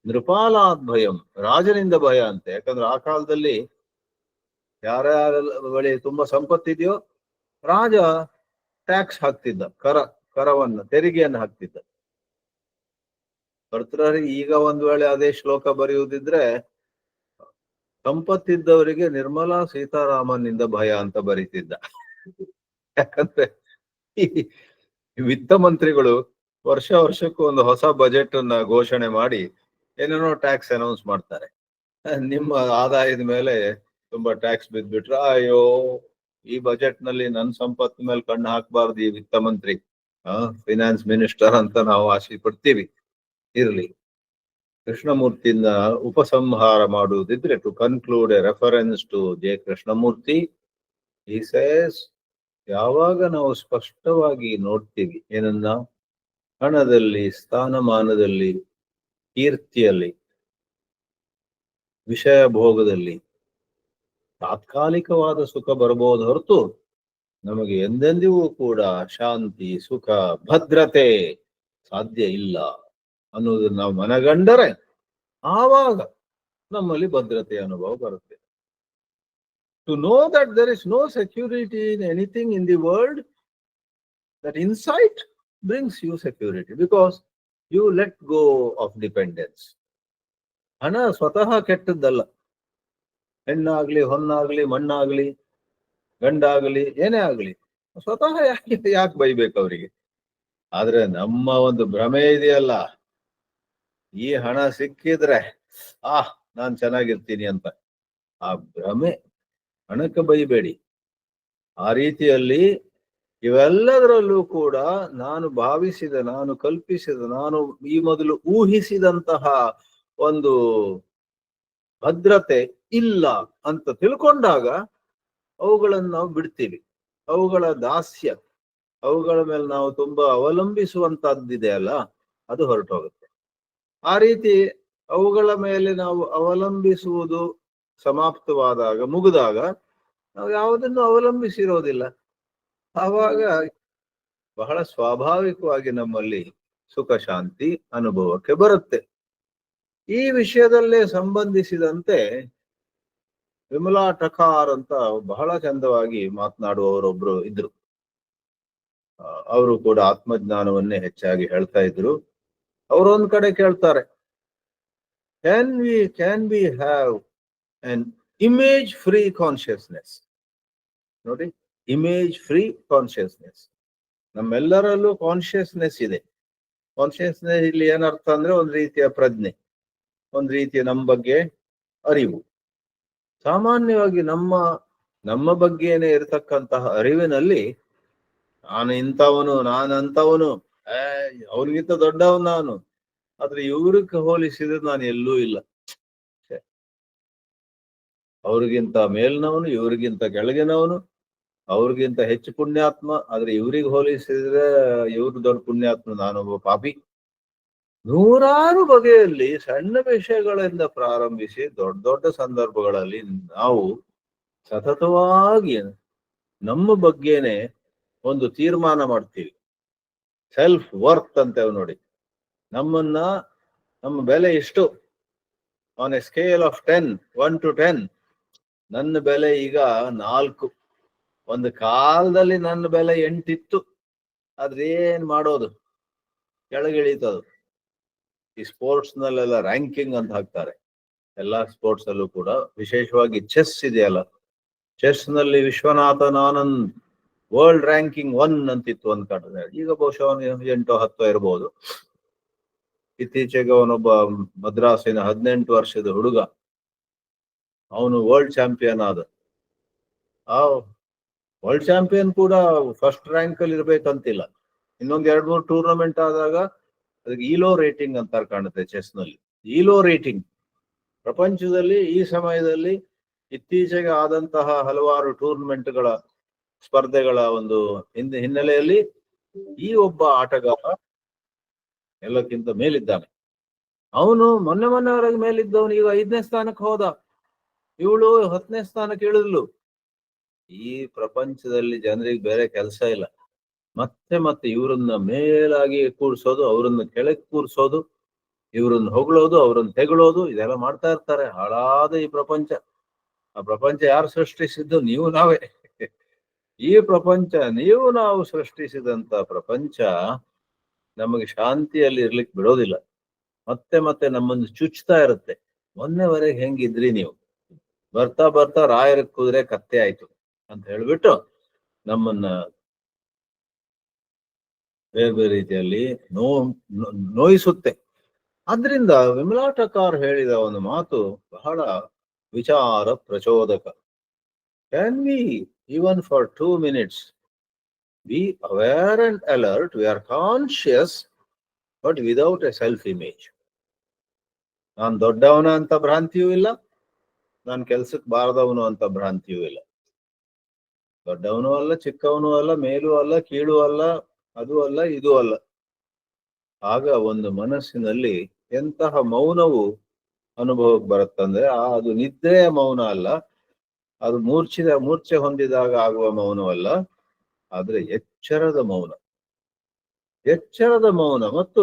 ನೃಪಾಲಾದ್ ಭಯಂ, ರಾಜನಿಂದ ಭಯ ಅಂತೆ. ಯಾಕಂದ್ರೆ ಆ ಕಾಲದಲ್ಲಿ ಯಾರ್ಯಾರ ಬಳಿ ತುಂಬಾ ಸಂಪತ್ತಿದೆಯೋ ರಾಜ ಟ್ಯಾಕ್ಸ್ ಹಾಕ್ತಿದ್ದ, ಕರವನ್ನ ತೆರಿಗೆಯನ್ನು ಹಾಕ್ತಿದ್ದ. ಭರ್ತೃಹರಿ ಈಗ ಒಂದ್ ವೇಳೆ ಅದೇ ಶ್ಲೋಕ ಬರೆಯುವುದಿದ್ರೆ ಸಂಪತ್ತಿದ್ದವರಿಗೆ ನಿರ್ಮಲಾ ಸೀತಾರಾಮನ್ನಿಂದ ಭಯ ಅಂತ ಬರೀತಿದ್ದ. ಯಾಕಂದ್ರೆ ಈ ವಿತ್ತ ಮಂತ್ರಿಗಳು ವರ್ಷಕ್ಕೂ ಒಂದು ಹೊಸ ಬಜೆಟ್ ಅನ್ನ ಘೋಷಣೆ ಮಾಡಿ ಏನೇನೋ ಟ್ಯಾಕ್ಸ್ ಅನೌನ್ಸ್ ಮಾಡ್ತಾರೆ. ನಿಮ್ಮ ಆದಾಯದ ಮೇಲೆ ತುಂಬಾ ಟ್ಯಾಕ್ಸ್ ಬಿದ್ಬಿಟ್ರೆ ಅಯ್ಯೋ ಈ ಬಜೆಟ್ ನಲ್ಲಿ ನನ್ನ ಸಂಪತ್ತು ಮೇಲೆ ಕಣ್ಣು ಹಾಕಬಾರ್ದು ಈ ವಿತ್ತ ಮಂತ್ರಿ, ಫಿನಾನ್ಸ್ ಮಿನಿಸ್ಟರ್ ಅಂತ ನಾವು ಆಸೆ ಪಡ್ತೀವಿ. ಇರ್ಲಿ, ಕೃಷ್ಣಮೂರ್ತಿಯಿಂದ ಉಪಸಂಹಾರ ಮಾಡುವುದಿದ್ರೆ, to conclude a reference to J Krishnamurti, he says, ಯಾವಾಗ ನಾವು ಸ್ಪಷ್ಟವಾಗಿ ನೋಡ್ತೀವಿ ಏನನ್ನ, ಹಣದಲ್ಲಿ, ಸ್ಥಾನಮಾನದಲ್ಲಿ, ಕೀರ್ತಿಯಲ್ಲಿ, ವಿಷಯ ಭೋಗದಲ್ಲಿ ತಾತ್ಕಾಲಿಕವಾದ ಸುಖ ಬರಬಹುದು ಹೊರತು ನಮಗೆ ಎಂದೆಂದಿಗೂ ಕೂಡ ಶಾಂತಿ, ಸುಖ, ಭದ್ರತೆ ಸಾಧ್ಯ ಇಲ್ಲ ಅನ್ನೋದನ್ನ ನಾವು ಮನಗಂಡರೆ ಆವಾಗ ನಮ್ಮಲ್ಲಿ ಭದ್ರತೆ ಅನುಭವ ಬರುತ್ತೆ. To know that there is no security in anything in the world, that insight brings you security, because you let go of dependence. ಹಣ ಸ್ವತಃ ಕೆಟ್ಟದ್ದಲ್ಲ. ಹೆಣ್ಣಾಗ್ಲಿ, ಹೊನ್ನಾಗ್ಲಿ, ಮಣ್ಣಾಗ್ಲಿ, ಗಂಡಾಗ್ಲಿ, ಏನೇ ಆಗ್ಲಿ, ಸ್ವತಃ ಯಾಕೆ ಬೈಬೇಕು ಅವರಿಗೆ? ಆದ್ರೆ ನಮ್ಮ ಒಂದು ಭ್ರಮೆ ಇದೆಯಲ್ಲ, ಈ ಹಣ ಸಿಕ್ಕಿದ್ರೆ ನಾನ್ ಚೆನ್ನಾಗಿರ್ತೀನಿ ಅಂತ. ಆ ಭ್ರಮೆ, ಹಣಕ್ಕೆ ಬೈಬೇಡಿ. ಆ ರೀತಿಯಲ್ಲಿ ಇವೆಲ್ಲದರಲ್ಲೂ ಕೂಡ ನಾನು ಭಾವಿಸಿದ, ನಾನು ಕಲ್ಪಿಸಿದ, ನಾನು ಈ ಮೊದಲು ಊಹಿಸಿದಂತಹ ಒಂದು ಭದ್ರತೆ ಇಲ್ಲ ಅಂತ ತಿಳ್ಕೊಂಡಾಗ ಅವುಗಳನ್ನು ನಾವು ಬಿಡ್ತೀವಿ. ಅವುಗಳ ದಾಸ್ಯ, ಅವುಗಳ ಮೇಲೆ ನಾವು ತುಂಬಾ ಅವಲಂಬಿಸುವಂತಹದ್ದಿದೆ ಅಲ್ಲ, ಅದು ಹೊರಟೋಗುತ್ತೆ. ಆ ರೀತಿ ಅವುಗಳ ಮೇಲೆ ನಾವು ಅವಲಂಬಿಸುವುದು ಸಮಾಪ್ತವಾದಾಗ, ಮುಗಿದಾಗ ನಾವು ಯಾವುದನ್ನು ಅವಲಂಬಿಸಿರೋದಿಲ್ಲ. ಆವಾಗ ಬಹಳ ಸ್ವಾಭಾವಿಕವಾಗಿ ನಮ್ಮಲ್ಲಿ ಸುಖ ಶಾಂತಿ ಅನುಭವಕ್ಕೆ ಬರುತ್ತೆ. ಈ ವಿಷಯದಲ್ಲೇ ಸಂಬಂಧಿಸಿದಂತೆ ವಿಮಲಾ ಟಕಾರ್ ಅಂತ ಬಹಳ ಚಂದವಾಗಿ ಮಾತನಾಡುವವರೊಬ್ರು ಇದ್ರು. ಅವರು ಕೂಡ ಆತ್ಮಜ್ಞಾನವನ್ನೇ ಹೆಚ್ಚಾಗಿ ಹೇಳ್ತಾ ಇದ್ರು. ಅವರೊಂದ್ ಕಡೆ ಕೇಳ್ತಾರೆ, can we have an image free consciousness? ನೋಡಿ, ಇಮೇಜ್ ಫ್ರೀ ಕಾನ್ಶಿಯಸ್ನೆಸ್. ನಮ್ಮೆಲ್ಲರಲ್ಲೂ ಕಾನ್ಶಿಯಸ್ನೆಸ್ ಇದೆ. ಕಾನ್ಶಿಯಸ್ನೆಸ್ ಇಲ್ಲಿ ಏನರ್ಥ ಅಂದ್ರೆ ಒಂದ್ ರೀತಿಯ ಪ್ರಜ್ಞೆ, ಒಂದ್ ರೀತಿಯ ನಮ್ಮ ಬಗ್ಗೆ ಅರಿವು. ಸಾಮಾನ್ಯವಾಗಿ ನಮ್ಮ ಬಗ್ಗೆನೇ ಇರತಕ್ಕಂತಹ ಅರಿವಿನಲ್ಲಿ ನಾನು ಇಂಥವನು, ನಾನಂತವನು, ಅವ್ರಿಗಿಂತ ದೊಡ್ಡವನು ನಾನು, ಆದ್ರೆ ಇವ್ರಿಗೆ ಹೋಲಿಸಿದ್ರೆ ನಾನು ಎಲ್ಲೂ ಇಲ್ಲ, ಅವ್ರಿಗಿಂತ ಮೇಲ್ನವನು, ಇವ್ರಿಗಿಂತ ಕೆಳಗಿನವನು, ಅವ್ರಿಗಿಂತ ಹೆಚ್ಚು ಪುಣ್ಯಾತ್ಮ, ಆದ್ರೆ ಇವ್ರಿಗೆ ಹೋಲಿಸಿದ್ರೆ ಇವ್ರು ದೊಡ್ಡ ಪುಣ್ಯಾತ್ಮ, ನಾನೊಬ್ಬ ಪಾಪಿ. ನೂರಾರು ಬಗೆಯಲ್ಲಿ ಸಣ್ಣ ವಿಷಯಗಳಿಂದ ಪ್ರಾರಂಭಿಸಿ ದೊಡ್ಡ ದೊಡ್ಡ ಸಂದರ್ಭಗಳಲ್ಲಿ ನಾವು ಸತತವಾಗಿ ನಮ್ಮ ಬಗ್ಗೆನೆ ಒಂದು ತೀರ್ಮಾನ ಮಾಡ್ತೀವಿ. ಸೆಲ್ಫ್ ವರ್ತ್ ಅಂತೇವೆ ನೋಡಿ. ನಮ್ಮ ಬೆಲೆ ಎಷ್ಟು on A scale of 10, 1 to 10, ನನ್ನ ಬೆಲೆ ಈಗ 4. ಒಂದು ಕಾಲದಲ್ಲಿ ನನ್ನ ಬೆಲೆ 8 ಇತ್ತು. ಆದ್ರೆ ಏನ್ ಮಾಡೋದು, ಕೆಳಗಿಳೀತದು. ಈ ಸ್ಪೋರ್ಟ್ಸ್ ನಲ್ಲೆಲ್ಲ ರ್ಯಾಂಕಿಂಗ್ ಅಂತ ಹಾಕ್ತಾರೆ, ಎಲ್ಲಾ ಸ್ಪೋರ್ಟ್ಸ್ ಅಲ್ಲೂ ಕೂಡ. ವಿಶೇಷವಾಗಿ ಚೆಸ್ ಇದೆಯಲ್ಲ, ಚೆಸ್ ನಲ್ಲಿ ವಿಶ್ವನಾಥನ್ ಆನಂದ್ ವರ್ಲ್ಡ್ ರ್ಯಾಂಕಿಂಗ್ 1 ಅಂತಿತ್ತು ಒಂದ್ ಕಾಲದಲ್ಲಿ. ಈಗ ಬಹುಶಃ ಅವನು 8 10 ಇರಬಹುದು. ಇತ್ತೀಚೆಗೆ ಅವನೊಬ್ಬ ಮದ್ರಾಸಿನ 18 ವರ್ಷದ ಹುಡುಗ, ಅವನು ವರ್ಲ್ಡ್ ಚಾಂಪಿಯನ್ ಆದ. ಆ ವರ್ಲ್ಡ್ ಚಾಂಪಿಯನ್ ಕೂಡ ಫಸ್ಟ್ ರ್ಯಾಂಕ್ ಅಲ್ಲಿ ಇರ್ಬೇಕಂತಿಲ್ಲ. ಇನ್ನೊಂದ್ 2-3 ಟೂರ್ನಮೆಂಟ್ ಆದಾಗ ಅದಕ್ಕೆ ಈಲೋ ರೇಟಿಂಗ್ ಅಂತ ಕಾಣುತ್ತೆ ಚೆಸ್ ನಲ್ಲಿ. ಈಲೋ ರೇಟಿಂಗ್ ಪ್ರಪಂಚದಲ್ಲಿ ಈ ಸಮಯದಲ್ಲಿ ಇತ್ತೀಚೆಗೆ ಆದಂತಹ ಹಲವಾರು ಟೂರ್ನಮೆಂಟ್ಗಳ ಸ್ಪರ್ಧೆಗಳ ಒಂದು ಹಿನ್ನೆಲೆಯಲ್ಲಿ ಈ ಒಬ್ಬ ಆಟಗಾರ ಎಲ್ಲಕ್ಕಿಂತ ಮೇಲಿದ್ದಾನೆ. ಅವನು ಮೊನ್ನೆವರೆಗೆ ಮೇಲಿದ್ದವನು ಈಗ 5ನೇ ಸ್ಥಾನಕ್ಕೆ ಹೋದ, ಇವಳು 10ನೇ ಸ್ಥಾನಕ್ಕೆ ಇಳಿದ್ಲು. ಈ ಪ್ರಪಂಚದಲ್ಲಿ ಜನರಿಗೆ ಬೇರೆ ಕೆಲಸ ಇಲ್ಲ. ಮತ್ತೆ ಇವರನ್ನ ಮೇಲಾಗಿ ಕೂರ್ಸೋದು, ಅವರನ್ನ ಕೆಳಗೆ ಕೂರ್ಸೋದು, ಇವ್ರನ್ನ ಹೊಗಳೋದು, ಅವ್ರನ್ನ ತೆಗಳೋದು, ಇದೆಲ್ಲ ಮಾಡ್ತಾ ಇರ್ತಾರೆ. ಹಾಳಾದ ಈ ಪ್ರಪಂಚ. ಆ ಪ್ರಪಂಚ ಯಾರು ಸೃಷ್ಟಿಸಿದ್ದು? ನೀವು ನಾವೇ. ಈ ಪ್ರಪಂಚ ನೀವು ನಾವು ಸೃಷ್ಟಿಸಿದಂತ ಪ್ರಪಂಚ ನಮಗೆ ಶಾಂತಿಯಲ್ಲಿ ಇರ್ಲಿಕ್ಕೆ ಬಿಡೋದಿಲ್ಲ. ಮತ್ತೆ ನಮ್ಮನ್ನು ಚುಚ್ತಾ ಇರುತ್ತೆ. ಮೊನ್ನೆವರೆಗೆ ಹೆಂಗಿದ್ರಿ ನೀವು, ಬರ್ತಾ ಬರ್ತಾ ರಾಯರ ಕುದುರೆ ಕತ್ತೆ ಆಯ್ತು ಅಂತ ಹೇಳ್ಬಿಟ್ಟು ನಮ್ಮನ್ನ ಬೇರೆ ಬೇರೆ ರೀತಿಯಲ್ಲಿ ನೋಯಿಸುತ್ತೆ. ಆದ್ರಿಂದ ವಿಮಲಾ ಟಕಾರ್ ಹೇಳಿದ ಒಂದು ಮಾತು ಬಹಳ ವಿಚಾರ ಪ್ರಚೋದಕ. Can we even for 2 minutes be aware and alert? We are conscious but without a self image. ನಾನು ದೊಡ್ಡವನ ಅಂತ ಭ್ರಾಂತಿಯೂ ಇಲ್ಲ, ನಾನು ಕೆಲ್ಸಕ್ಕೆ ಬಾರದವನು ಅಂತ ಭ್ರಾಂತಿಯೂ ಇಲ್ಲ. ದೊಡ್ಡವನು ಅಲ್ಲ, ಚಿಕ್ಕವನು ಅಲ್ಲ, ಮೇಲೂ ಅಲ್ಲ, ಕೀಳು ಅಲ್ಲ, ಅದು ಅಲ್ಲ, ಇದು ಅಲ್ಲ. ಆಗ ಒಂದು ಮನಸ್ಸಿನಲ್ಲಿ ಎಂತಹ ಮೌನವು ಅನುಭವಕ್ಕೆ ಬರುತ್ತಂದ್ರೆ ಅದು ನಿದ್ರೆಯ ಮೌನ ಅಲ್ಲ, ಅದು ಮೂರ್ಛೆ ಹೊಂದಿದಾಗ ಆಗುವ ಮೌನವಲ್ಲ, ಆದ್ರೆ ಎಚ್ಚರದ ಮೌನ. ಎಚ್ಚರದ ಮೌನ. ಮತ್ತು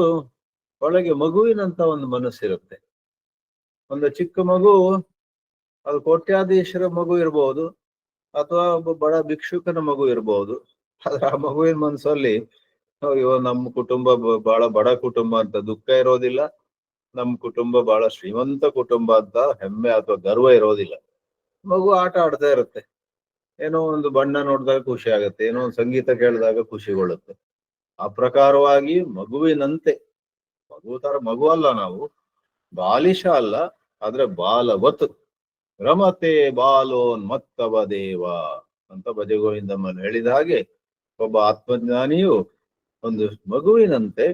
ಒಳಗೆ ಮಗುವಿನಂತ ಒಂದು ಮನಸ್ಸಿರುತ್ತೆ. ಒಂದು ಚಿಕ್ಕ ಮಗು, ಅದು ಕೋಟ್ಯಾಧೀಶರ ಮಗು ಇರಬಹುದು, ಅಥವಾ ಒಬ್ಬ ಬಡ ಭಿಕ್ಷುಕನ ಮಗು ಇರಬಹುದು. ಆದ್ರೆ ಆ ಮಗುವಿನ ಮನಸ್ಸಲ್ಲಿ ಅಯ್ಯೋ ನಮ್ಮ ಕುಟುಂಬ ಬಹಳ ಬಡ ಕುಟುಂಬ ಅಂತ ದುಃಖ ಇರೋದಿಲ್ಲ, ನಮ್ಮ ಕುಟುಂಬ ಬಹಳ ಶ್ರೀಮಂತ ಕುಟುಂಬ ಅಂತ ಹೆಮ್ಮೆ ಅಥವಾ ಗರ್ವ ಇರೋದಿಲ್ಲ. ಮಗು ಆಟ ಆಡ್ತಾ ಇರುತ್ತೆ. ಏನೋ ಒಂದು ಬಣ್ಣ ನೋಡಿದಾಗ ಖುಷಿ ಆಗುತ್ತೆ, ಏನೋ ಒಂದು ಸಂಗೀತ ಕೇಳಿದಾಗ ಖುಷಿಗೊಳ್ಳುತ್ತೆ. ಆ ಪ್ರಕಾರವಾಗಿ ಮಗುವಿನಂತೆ, ಮಗು ಅಲ್ಲ ನಾವು, ಬಾಲಿಶ ಅಲ್ಲ, ಆದ್ರೆ ಬಾಲವತ್ ರಮತೆ ಬಾಲೋನ್ಮತ್ತವ ದೇವ ಅಂತ ಭಜಗೋವಿಂದಮ್ಮನ್ ಹೇಳಿದ ಹಾಗೆ ಒಬ್ಬ ಆತ್ಮಜ್ಞಾನಿಯು ಒಂದು ಮಗುವಿನಂತೆ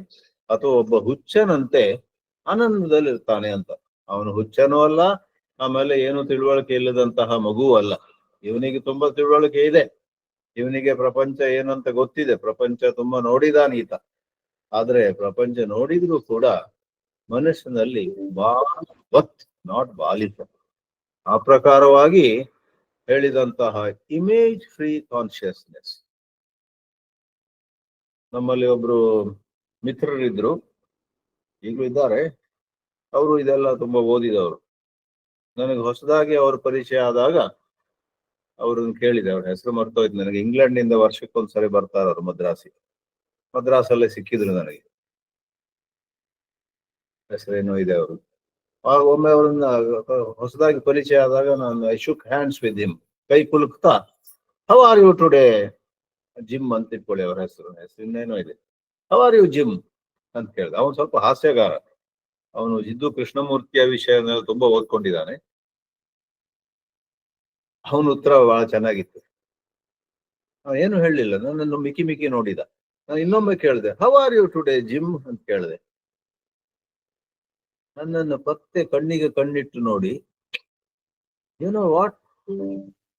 ಅಥವಾ ಒಬ್ಬ ಹುಚ್ಚನಂತೆ ಆನಂದದಲ್ಲಿರ್ತಾನೆ ಅಂತ. ಅವನು ಹುಚ್ಚನೂ ಅಲ್ಲ, ಆಮೇಲೆ ಏನು ತಿಳುವಳಿಕೆ ಇಲ್ಲದಂತಹ ಮಗುವೂ ಅಲ್ಲ. ಇವನಿಗೆ ತುಂಬಾ ತಿಳುವಳಿಕೆ ಇದೆ, ಇವನಿಗೆ ಪ್ರಪಂಚ ಏನಂತ ಗೊತ್ತಿದೆ, ಪ್ರಪಂಚ ತುಂಬಾ ನೋಡಿದಾನೀತ. ಆದ್ರೆ ಪ್ರಪಂಚ ನೋಡಿದ್ರು ಕೂಡ ಮನಸ್ಸಿನಲ್ಲಿ ಬಾಲವತ್, ನಾಟ್ ಬಾಲಿಶ. ಆ ಪ್ರಕಾರವಾಗಿ ಹೇಳಿದಂತಹ ಇಮೇಜ್ ಫ್ರೀ ಕಾನ್ಶಿಯಸ್ನೆಸ್. ನಮ್ಮಲ್ಲಿ ಒಬ್ರು ಮಿತ್ರರಿದ್ರು, ಈಗಲೂ ಇದ್ದಾರೆ. ಅವರು ಇದೆಲ್ಲ ತುಂಬಾ ಓದಿದವರು. ನನಗೆ ಹೊಸದಾಗಿ ಅವ್ರ ಪರಿಚಯ ಆದಾಗ ಅವ್ರನ್ನ ಕೇಳಿದೆ, ಅವ್ರ ಹೆಸರು ಮರ್ತೋಯ್ತು ನನಗೆ. ಇಂಗ್ಲೆಂಡ್ ನಿಂದ ವರ್ಷಕ್ಕೊಂದ್ಸರಿ ಬರ್ತಾರ ಅವರು ಮದ್ರಾಸಲ್ಲೇ ಸಿಕ್ಕಿದ್ರು ನನಗೆ. ಹೆಸರೇನೋ ಇದೆ ಅವರು. ಒಮ್ಮೆ ಅವ್ರನ್ನ ಹೊಸದಾಗಿ ಪರಿಚಯ ಆದಾಗ ನಾನು I shook hands with him, ಕೈ ಕುಲುಕ್ತಾ how are you today, Jim ಅಂತ ಇಟ್ಕೊಳ್ಳಿ ಅವ್ರ ಹೆಸರು ಇನ್ನೇನೋ ಇದೆ. ಹೌ ಆರ್ ಯು ಜಿಮ್ ಅಂತ ಕೇಳಿದ. ಅವನು ಸ್ವಲ್ಪ ಹಾಸ್ಯಗಾರ, ಅವನು ಜಿದ್ದು ಕೃಷ್ಣಮೂರ್ತಿಯ ವಿಷಯನೆಲ್ಲ ತುಂಬಾ ಓದ್ಕೊಂಡಿದ್ದಾನೆ. ಅವನ ಉತ್ತರ ಬಹಳ ಚೆನ್ನಾಗಿತ್ತು. ಏನು ಹೇಳಲಿಲ್ಲ, ನನ್ನನ್ನು ಮಿಕ್ಕಿ ಮಿಕ್ಕಿ ನೋಡಿದ. ನಾನು ಇನ್ನೊಮ್ಮೆ ಕೇಳಿದೆ, how are you today Jim ಅಂತ ಕೇಳಿದೆ. ನನ್ನನ್ನು ಪತ್ತೆ ಕಣ್ಣಿಗೆ ಕಣ್ಣಿಟ್ಟು ನೋಡಿ, you know what,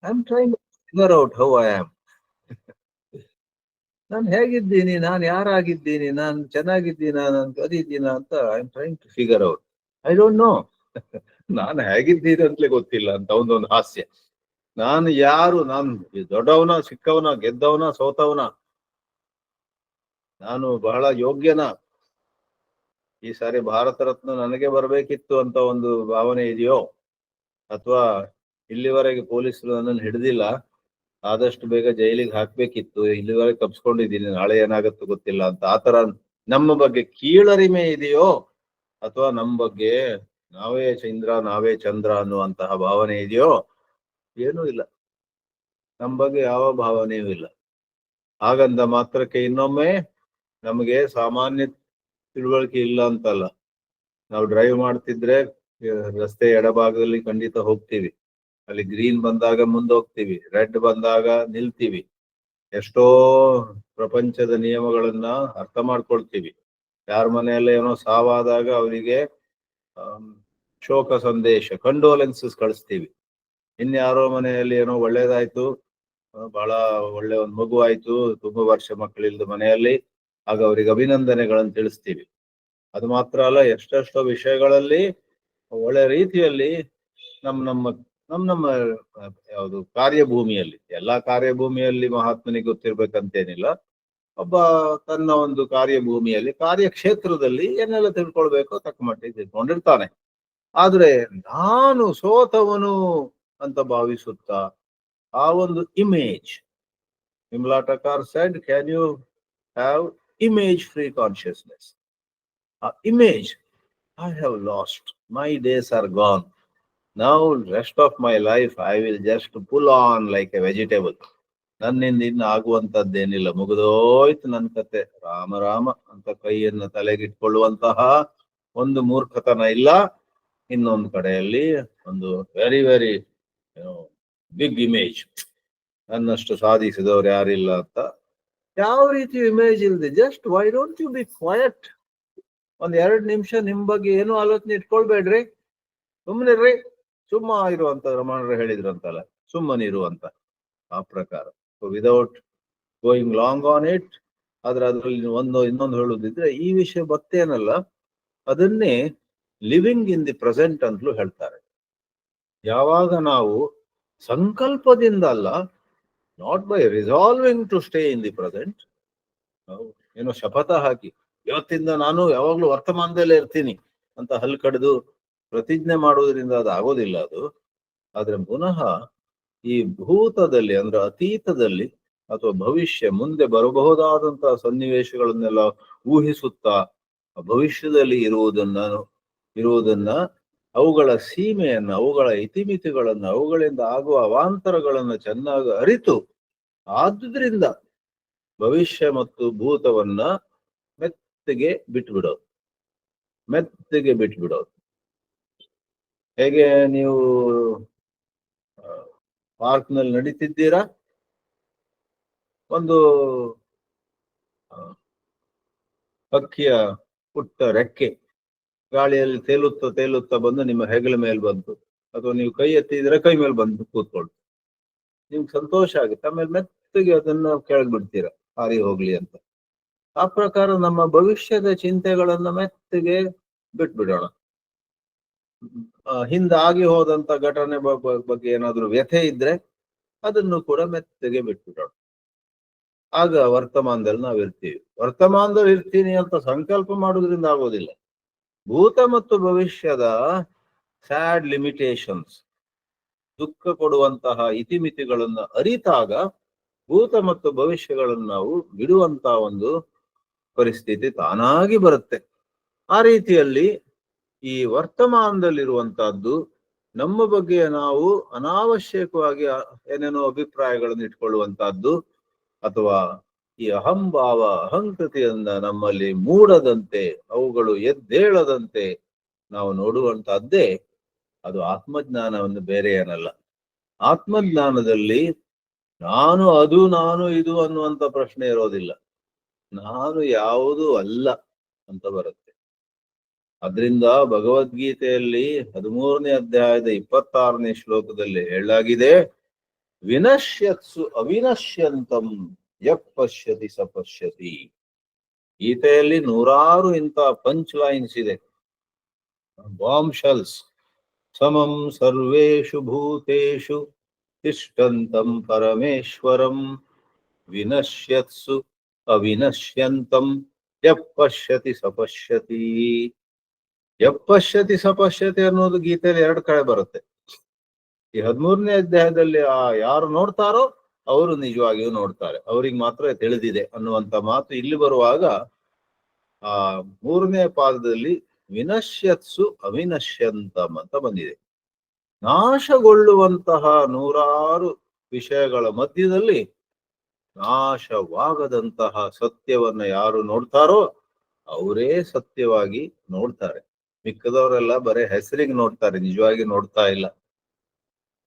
I am trying to figure out how I am. ನಾನು ಹೇಗಿದ್ದೀನಿ, ನಾನು ಯಾರಾಗಿದ್ದೀನಿ, ನಾನು ಚೆನ್ನಾಗಿದ್ದೀನಾ, ನಾನು ಕದಿದ್ದೀನಾ ಅಂತ I am trying to figure out. I don't know. ನಾನು ಹೇಗಿದ್ದೀನಿ ಅಂತಲೇ ಗೊತ್ತಿಲ್ಲ ಅಂತ ಅವನದೊಂದು ಹಾಸ್ಯ. ನಾನು ಯಾರು, ನಾನು ದೊಡ್ಡವನ, ಸಿಕ್ಕವನ, ಗೆದ್ದವನ, ಸೋತವನ, ನಾನು ಬಹಳ ಯೋಗ್ಯನ, ಈ ಸಾರಿ ಭಾರತ ರತ್ನ ನನಗೆ ಬರಬೇಕಿತ್ತು ಅಂತ ಒಂದು ಭಾವನೆ ಇದೆಯೋ, ಅಥವಾ ಇಲ್ಲಿವರೆಗೆ ಪೊಲೀಸರು ನನ್ನನ್ನು ಹಿಡಿದಿಲ್ಲ, ಆದಷ್ಟು ಬೇಗ ಜೈಲಿಗೆ ಹಾಕ್ಬೇಕಿತ್ತು, ಇಲ್ಲಿವರೆಗೆ ತಪ್ಸ್ಕೊಂಡಿದ್ದೀನಿ, ನಾಳೆ ಏನಾಗತ್ತೋ ಗೊತ್ತಿಲ್ಲ ಅಂತ ಆತರ ನಮ್ಮ ಬಗ್ಗೆ ಕೀಳರಿಮೆ ಇದೆಯೋ, ಅಥವಾ ನಮ್ಮ ಬಗ್ಗೆ ನಾವೇ ಇಂದ್ರ ನಾವೇ ಚಂದ್ರ ಅನ್ನುವಂತಹ ಭಾವನೆ ಇದೆಯೋ, ಏನೂ ಇಲ್ಲ. ನಮ್ಮ ಬಗ್ಗೆ ಯಾವ ಭಾವನೆಯೂ ಇಲ್ಲ. ಹಾಗಂದ ಮಾತ್ರಕ್ಕೆ ಇನ್ನೊಮ್ಮೆ ನಮಗೆ ಸಾಮಾನ್ಯ ತಿಳುವಳಿಕೆ ಇಲ್ಲ ಅಂತಲ್ಲ. ನಾವು ಡ್ರೈವ್ ಮಾಡ್ತಿದ್ರೆ ರಸ್ತೆ ಎಡಭಾಗದಲ್ಲಿ ಖಂಡಿತ ಹೋಗ್ತೀವಿ, ಅಲ್ಲಿ ಗ್ರೀನ್ ಬಂದಾಗ ಮುಂದೆ ಹೋಗ್ತೀವಿ, ರೆಡ್ ಬಂದಾಗ ನಿಲ್ತೀವಿ, ಎಷ್ಟೋ ಪ್ರಪಂಚದ ನಿಯಮಗಳನ್ನ ಅರ್ಥ ಮಾಡ್ಕೊಳ್ತೀವಿ. ಯಾರ ಮನೆಯಲ್ಲ ಏನೋ ಸಾವಾದಾಗ ಅವರಿಗೆ ಶೋಕ ಸಂದೇಶ, ಕಂಡೋಲೆನ್ಸಸ್ ಕಳಿಸ್ತೀವಿ. ಇನ್ಯಾರೋ ಮನೆಯಲ್ಲಿ ಏನೋ ಒಳ್ಳೇದಾಯ್ತು, ಬಹಳ ಒಳ್ಳೆ ಒಂದು ಮಗು ಆಯ್ತು, ತುಂಬಾ ವರ್ಷ ಮಕ್ಕಳಿಲ್ದ ಮನೆಯಲ್ಲಿ, ಆಗ ಅವರಿಗೆ ಅಭಿನಂದನೆಗಳನ್ನು ತಿಳಿಸ್ತೀವಿ. ಅದು ಮಾತ್ರ ಅಲ್ಲ, ಎಷ್ಟೆಷ್ಟೋ ವಿಷಯಗಳಲ್ಲಿ ಒಳ್ಳೆ ರೀತಿಯಲ್ಲಿ ನಮ್ಮ ಯಾವುದು ಕಾರ್ಯಭೂಮಿಯಲ್ಲಿ, ಎಲ್ಲಾ ಕಾರ್ಯಭೂಮಿಯಲ್ಲಿ ಮಹಾತ್ಮನಿಗೆ ಗೊತ್ತಿರ್ಬೇಕಂತೇನಿಲ್ಲ, ಒಬ್ಬ ತನ್ನ ಒಂದು ಕಾರ್ಯಭೂಮಿಯಲ್ಲಿ, ಕಾರ್ಯಕ್ಷೇತ್ರದಲ್ಲಿ ಏನೆಲ್ಲ ತಿಳ್ಕೊಳ್ಬೇಕೋ ತಕ್ಕ ಮಟ್ಟಿಗೆ ತಿಳ್ಕೊಂಡಿರ್ತಾನೆ. ಆದ್ರೆ ನಾನು ಸೋತವನು ಅಂತ ಭಾವಿಸುತ್ತಾ ಆ ಒಂದು image, Vimala Thakar said, can you have image free consciousness? Image, I have lost, my days are gone, now rest of my life I will just pull on like a vegetable. ನನ್ನಿಂದ ಇನ್ನು ಆಗುವಂತದ್ದೇನಿಲ್ಲ, ಮುಗಿದೋಯ್ತು ನನ್ನ ಕತೆ, ರಾಮ ರಾಮ ಅಂತ ಕೈಯನ್ನು ತಲೆಗಿಟ್ಕೊಳ್ಳುವಂತಹ ಒಂದು ಮೂರ್ಖತನ ಇಲ್ಲ. ಇನ್ನೊಂದು ಕಡೆಯಲ್ಲಿ ಒಂದು ವೆರಿ ವೆರಿ ಬಿಗ್ ಇಮೇಜ್, ನನ್ನಷ್ಟು ಸಾಧಿಸಿದವ್ರು ಯಾರಿಲ್ಲ ಅಂತ ಯಾವ ರೀತಿ ಇಮೇಜ್ ಇಲ್ಲದೆ, just why don't you be quiet, ಒಂದ್ 2 ನಿಮಿಷ ನಿಮ್ ಬಗ್ಗೆ ಏನು ಆಲೋಚನೆ ಇಟ್ಕೊಳ್ಬೇಡ್ರಿ, ಸುಮ್ಮನಿರ್ರಿ, ಸುಮ್ಮ ಇರುವಂತ ರಮಣರು ಹೇಳಿದ್ರಂತಲ್ಲ, ಸುಮ್ಮನಿರು ಅಂತ. ಆ ಪ್ರಕಾರ without going long on it, ಅದ್ರಲ್ಲಿ ಇನ್ನೊಂದು ಹೇಳುದಿದ್ರೆ, ಈ ವಿಷಯ ಬತ್ತೇನಲ್ಲ, ಅದನ್ನೇ ಲಿವಿಂಗ್ ಇನ್ ದಿ ಪ್ರೆಸೆಂಟ್ ಅಂತಲೂ ಹೇಳ್ತಾರೆ. ಯಾವಾಗ ನಾವು ಸಂಕಲ್ಪದಿಂದ ಅಲ್ಲ, not by resolving to stay in the present, ಏನೋ ಶಪಥ ಹಾಕಿ ಇವತ್ತಿಂದ ನಾನು ಯಾವಾಗ್ಲೂ ವರ್ತಮಾನದಲ್ಲೇ ಇರ್ತೀನಿ ಅಂತ ಹಲ್ಲು ಕಡಿದು ಪ್ರತಿಜ್ಞೆ ಮಾಡುವುದರಿಂದ ಅದು ಆಗೋದಿಲ್ಲ ಅದು. ಆದ್ರೆ ಪುನಃ ಈ ಭೂತದಲ್ಲಿ, ಅಂದ್ರೆ ಅತೀತದಲ್ಲಿ ಅಥವಾ ಭವಿಷ್ಯ, ಮುಂದೆ ಬರಬಹುದಾದಂತಹ ಸನ್ನಿವೇಶಗಳನ್ನೆಲ್ಲ ಊಹಿಸುತ್ತಾ ಭವಿಷ್ಯದಲ್ಲಿ ಇರುವುದನ್ನ ಅವುಗಳ ಸೀಮೆಯನ್ನ, ಅವುಗಳ ಇತಿಮಿತಿಗಳನ್ನ, ಅವುಗಳಿಂದ ಆಗುವ ಅವಾಂತರಗಳನ್ನ ಚೆನ್ನಾಗಿ ಅರಿತು, ಆದ್ರಿಂದ ಭವಿಷ್ಯ ಮತ್ತು ಭೂತವನ್ನ ಮೆತ್ತಗೆ ಬಿಟ್ಬಿಡೋದು. ಹೇಗೆ ನೀವು ಪಾರ್ಕ್ ನಲ್ಲಿ ನಡೀತಿದ್ದೀರಾ, ಒಂದು ಪಕ್ಷಿಯ ಪುಟ್ಟ ರೆಕ್ಕೆ ಗಾಳಿಯಲ್ಲಿ ತೇಲುತ್ತಾ ಬಂದು ನಿಮ್ಮ ಹೆಗಲ ಮೇಲೆ ಬಂತು, ಅಥವಾ ನೀವು ಕೈ ಎತ್ತಿದ್ರೆ ಕೈ ಮೇಲೆ ಬಂದು ಕೂತ್ಕೊಳ್ತು, ನಿಮ್ಗೆ ಸಂತೋಷ ಆಗುತ್ತೆ. ಆಮೇಲೆ ಮೆತ್ತಗೆ ಅದನ್ನ ಕೆಳಗೆ ಬಿಡ್ತೀರಾ ಹಾರಿ ಹೋಗ್ಲಿ ಅಂತ. ಆ ಪ್ರಕಾರ ನಮ್ಮ ಭವಿಷ್ಯದ ಚಿಂತೆಗಳನ್ನ ಮೆತ್ತಗೆ ಬಿಟ್ಬಿಡೋಣ. ಹಿಂದಾಗಿ ಹೋದಂತ ಘಟನೆ ಬಗ್ಗೆ ಏನಾದ್ರು ವ್ಯಥೆ ಇದ್ರೆ ಅದನ್ನು ಕೂಡ ಮೆತ್ತಗೆ ಬಿಟ್ಬಿಡೋಣ. ಆಗ ವರ್ತಮಾನದಲ್ಲಿ ನಾವಿರ್ತೀವಿ. ವರ್ತಮಾನದಲ್ಲಿ ಇರ್ತೀನಿ ಅಂತ ಸಂಕಲ್ಪ ಮಾಡುವುದರಿಂದ ಆಗೋದಿಲ್ಲ. ಭೂತ ಮತ್ತು ಭವಿಷ್ಯದ ಸ್ಯಾಡ್ ಲಿಮಿಟೇಷನ್ಸ್, ದುಃಖ ಕೊಡುವಂತಹ ಇತಿಮಿತಿಗಳನ್ನು ಅರಿತಾಗ ಭೂತ ಮತ್ತು ಭವಿಷ್ಯಗಳನ್ನು ನಾವು ಬಿಡುವಂತ ಒಂದು ಪರಿಸ್ಥಿತಿ ತಾನಾಗಿ ಬರುತ್ತೆ. ಆ ರೀತಿಯಲ್ಲಿ ಈ ವರ್ತಮಾನದಲ್ಲಿರುವಂತಹದ್ದು ನಮ್ಮ ಬಗ್ಗೆ ನಾವು ಅನಾವಶ್ಯಕವಾಗಿ ಏನೇನೋ ಅಭಿಪ್ರಾಯಗಳನ್ನು ಇಟ್ಕೊಳ್ಳುವಂತಹದ್ದು ಅಥವಾ ಈ ಅಹಂಭಾವ ಅಹಂಕೃತಿಯಿಂದ ನಮ್ಮಲ್ಲಿ ಮೂಡದಂತೆ, ಅವುಗಳು ಎದ್ದೇಳದಂತೆ ನಾವು ನೋಡುವಂತಹದ್ದೇ ಅದು ಆತ್ಮಜ್ಞಾನವನ್ನು, ಬೇರೆ ಏನಲ್ಲ. ಆತ್ಮಜ್ಞಾನದಲ್ಲಿ ನಾನು ಇದು ಅನ್ನುವಂತ ಪ್ರಶ್ನೆ ಇರೋದಿಲ್ಲ. ನಾನು ಯಾವುದು ಅಲ್ಲ ಅಂತ ಬರುತ್ತೆ. ಅದರಿಂದ ಭಗವದ್ಗೀತೆಯಲ್ಲಿ 13ನೇ ಅಧ್ಯಾಯದ 26ನೇ ಶ್ಲೋಕದಲ್ಲಿ ಹೇಳಲಾಗಿದೆ, ವಿನಶ್ಯತ್ಸು ಅವಿನಶ್ಯಂತಂ ಯಃ ಪಶ್ಯತಿ ಸ ಪಶ್ಯತಿ. ಗೀತೆಯಲ್ಲಿ ನೂರಾರು ಇಂಥ ಪಂಚ್ ಲೈನ್ಸ್ ಇದೆ, ಬಾಂಬ್ ಶೆಲ್ಸ್. ಸಮಂ ಸರ್ವೇಷು ಭೂತೇಷು ತಿಷ್ಠಂತಂ ಪರಮೇಶ್ವರಂ ವಿನಶ್ಯತ್ಸು ಅವಿನಶ್ಯಂತಂ ಯಃ ಪಶ್ಯತಿ ಸ ಪಶ್ಯತಿ. ಯಃ ಪಶ್ಯತಿ ಸ ಪಶ್ಯತಿ ಅನ್ನೋದು ಗೀತೆಯಲ್ಲಿ 2 ಕಡೆ ಬರುತ್ತೆ. ಈ 13ನೇ ಅಧ್ಯಾಯದಲ್ಲಿ ಯಾರು ನೋಡ್ತಾರೋ ಅವರು ನಿಜವಾಗಿಯೂ ನೋಡ್ತಾರೆ, ಅವ್ರಿಗೆ ಮಾತ್ರ ತಿಳಿದಿದೆ ಅನ್ನುವಂತ ಮಾತು ಇಲ್ಲಿ ಬರುವಾಗ, ಆ 3ನೇ ಪಾದದಲ್ಲಿ ವಿನಶ್ಯತ್ಸು ಅವಿನಶ್ಯಂತಂ ಅಂತ ಬಂದಿದೆ. ನಾಶಗೊಳ್ಳುವಂತಹ ನೂರಾರು ವಿಷಯಗಳ ಮಧ್ಯದಲ್ಲಿ ನಾಶವಾಗದಂತಹ ಸತ್ಯವನ್ನ ಯಾರು ನೋಡ್ತಾರೋ ಅವರೇ ಸತ್ಯವಾಗಿ ನೋಡ್ತಾರೆ. ಮಿಕ್ಕದವರೆಲ್ಲ ಬರೇ ಹೆಸರಿಗೆ ನೋಡ್ತಾರೆ, ನಿಜವಾಗಿ ನೋಡ್ತಾ ಇಲ್ಲ.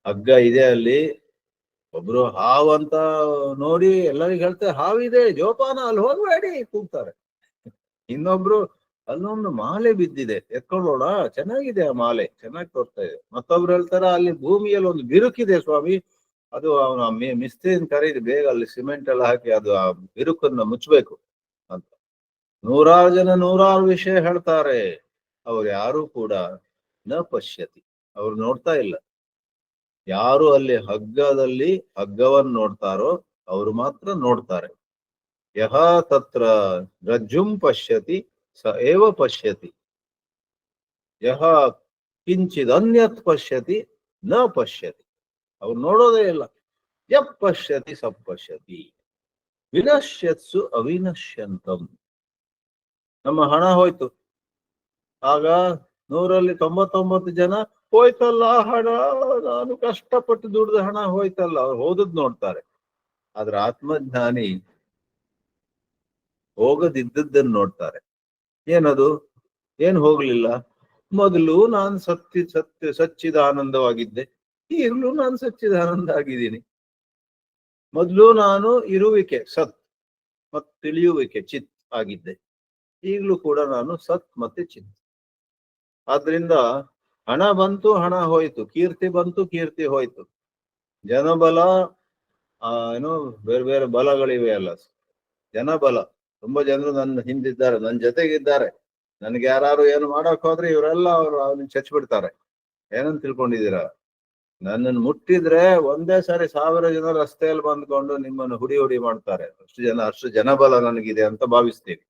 ಹಗ್ಗ ಇದೆ ಅಲ್ಲಿ, ಒಬ್ರು ಹಾವಂತ ನೋಡಿ ಎಲ್ಲರಿಗೂ ಹೇಳ್ತಾರೆ ಹಾವಿದೆ ಜೋಪಾನ, ಅಲ್ಲಿ ಹೋಗ್ಬೇಡಿ ಕೂಗ್ತಾರೆ. ಇನ್ನೊಬ್ರು ಅಲ್ಲೊಂದು ಮಾಲೆ ಬಿದ್ದಿದೆ ಎತ್ಕೊಳ್ಳೋಣ, ಚೆನ್ನಾಗಿದೆ ಆ ಮಾಲೆ, ಚೆನ್ನಾಗಿ ತೋರ್ತಾ ಇದೆ. ಮತ್ತೊಬ್ರು ಹೇಳ್ತಾರ ಅಲ್ಲಿ ಭೂಮಿಯಲ್ಲಿ ಒಂದು ಬಿರುಕಿದೆ ಸ್ವಾಮಿ, ಅದು ಅವನ ಮಿಸ್ತ್ರಿನ ಕರೀದಿ ಬೇಗ ಅಲ್ಲಿ ಸಿಮೆಂಟ್ ಎಲ್ಲ ಹಾಕಿ ಅದು ಆ ಬಿರುಕನ್ನ ಮುಚ್ಚಬೇಕು ಅಂತ. ನೂರಾರು ಜನ ನೂರಾರು ವಿಷಯ ಹೇಳ್ತಾರೆ, ಅವ್ರು ಯಾರು ಕೂಡ ನ ಪಶ್ಯತಿ, ಅವ್ರು ನೋಡ್ತಾ ಇಲ್ಲ. ಯಾರು ಅಲ್ಲಿ ಹಗ್ಗದಲ್ಲಿ ಹಗ್ಗವನ್ನು ನೋಡ್ತಾರೋ ಅವರು ಮಾತ್ರ ನೋಡ್ತಾರೆ. ಯಹ ತತ್ರ ರಜ್ಜುಂ ಪಶ್ಯತಿ ಸ ಏವ ಪಶ್ಯತಿ, ಯಹ ಕಿಂಚಿದ್ ಅನ್ಯತ್ ಪಶ್ಯತಿ ನ ಪಶ್ಯತಿ. ಅವ್ರು ನೋಡೋದೇ ಇಲ್ಲ. ಯಃ ಪಶ್ಯತಿ ಸ ಪಶ್ಯತಿ ವಿನಶ್ಯತ್ಸು ಅವಿನಶ್ಯಂತಂ. ನಮ್ಮ ಹಣ ಹೋಯ್ತು, ಆಗ 100ರಲ್ಲಿ 99 ಜನ ಹೋಯ್ತಲ್ಲ ಹಣ, ನಾನು ಕಷ್ಟಪಟ್ಟು ದುಡ್ದ ಹಣ ಹೋಯ್ತಲ್ಲ, ಅವ್ರು ಹೋದದ್ ನೋಡ್ತಾರೆ. ಆದ್ರೆ ಆತ್ಮಜ್ಞಾನಿ ಹೋಗದಿದ್ದದ್ದನ್ನು ನೋಡ್ತಾರೆ. ಏನದು? ಏನ್ ಹೋಗ್ಲಿಲ್ಲ? ಮೊದಲು ನಾನು ಸಚ್ಚಿದಾನಂದವಾಗಿದ್ದೆ, ಈಗಲೂ ನಾನು ಸಚ್ಚಿದಾನಂದ ಆಗಿದ್ದೀನಿ. ಮೊದಲು ನಾನು ಇರುವಿಕೆ ಸತ್ ಮತ್ತು ತಿಳಿಯುವಿಕೆ ಚಿತ್ ಆಗಿದ್ದೆ, ಈಗಲೂ ಕೂಡ ನಾನು ಸತ್ ಮತ್ತೆ ಚಿತ್. ಆದ್ರಿಂದ ಹಣ ಬಂತು, ಹಣ ಹೋಯ್ತು, ಕೀರ್ತಿ ಬಂತು, ಕೀರ್ತಿ ಹೋಯ್ತು, ಜನಬಲ, ಏನೋ ಬೇರೆ ಬೇರೆ ಬಲಗಳಿವೆ ಅಲ್ಲ, ಜನಬಲ. ತುಂಬಾ ಜನರು ನನ್ನ ಹಿಂದಿದ್ದಾರೆ, ನನ್ನ ಜೊತೆಗಿದ್ದಾರೆ. ನನ್ಗೆ ಯಾರು ಏನು ಮಾಡಕ್ ಹೋದ್ರೆ ಇವರೆಲ್ಲ ಅವ್ರನ್ನ ಚಚ್ಬಿಡ್ತಾರೆ. ಏನಂತ ತಿಳ್ಕೊಂಡಿದ್ದೀರಾ? ನನ್ನನ್ನು ಮುಟ್ಟಿದ್ರೆ ಒಂದೇ ಸಾರಿ 1000 ಜನ ರಸ್ತೆಯಲ್ಲಿ ಬಂದ್ಕೊಂಡು ನಿಮ್ಮನ್ನು ಹುಡಿ ಮಾಡ್ತಾರೆ. ಅಷ್ಟು ಜನಬಲ ನನಗಿದೆ ಅಂತ ಭಾವಿಸ್ತೀನಿ.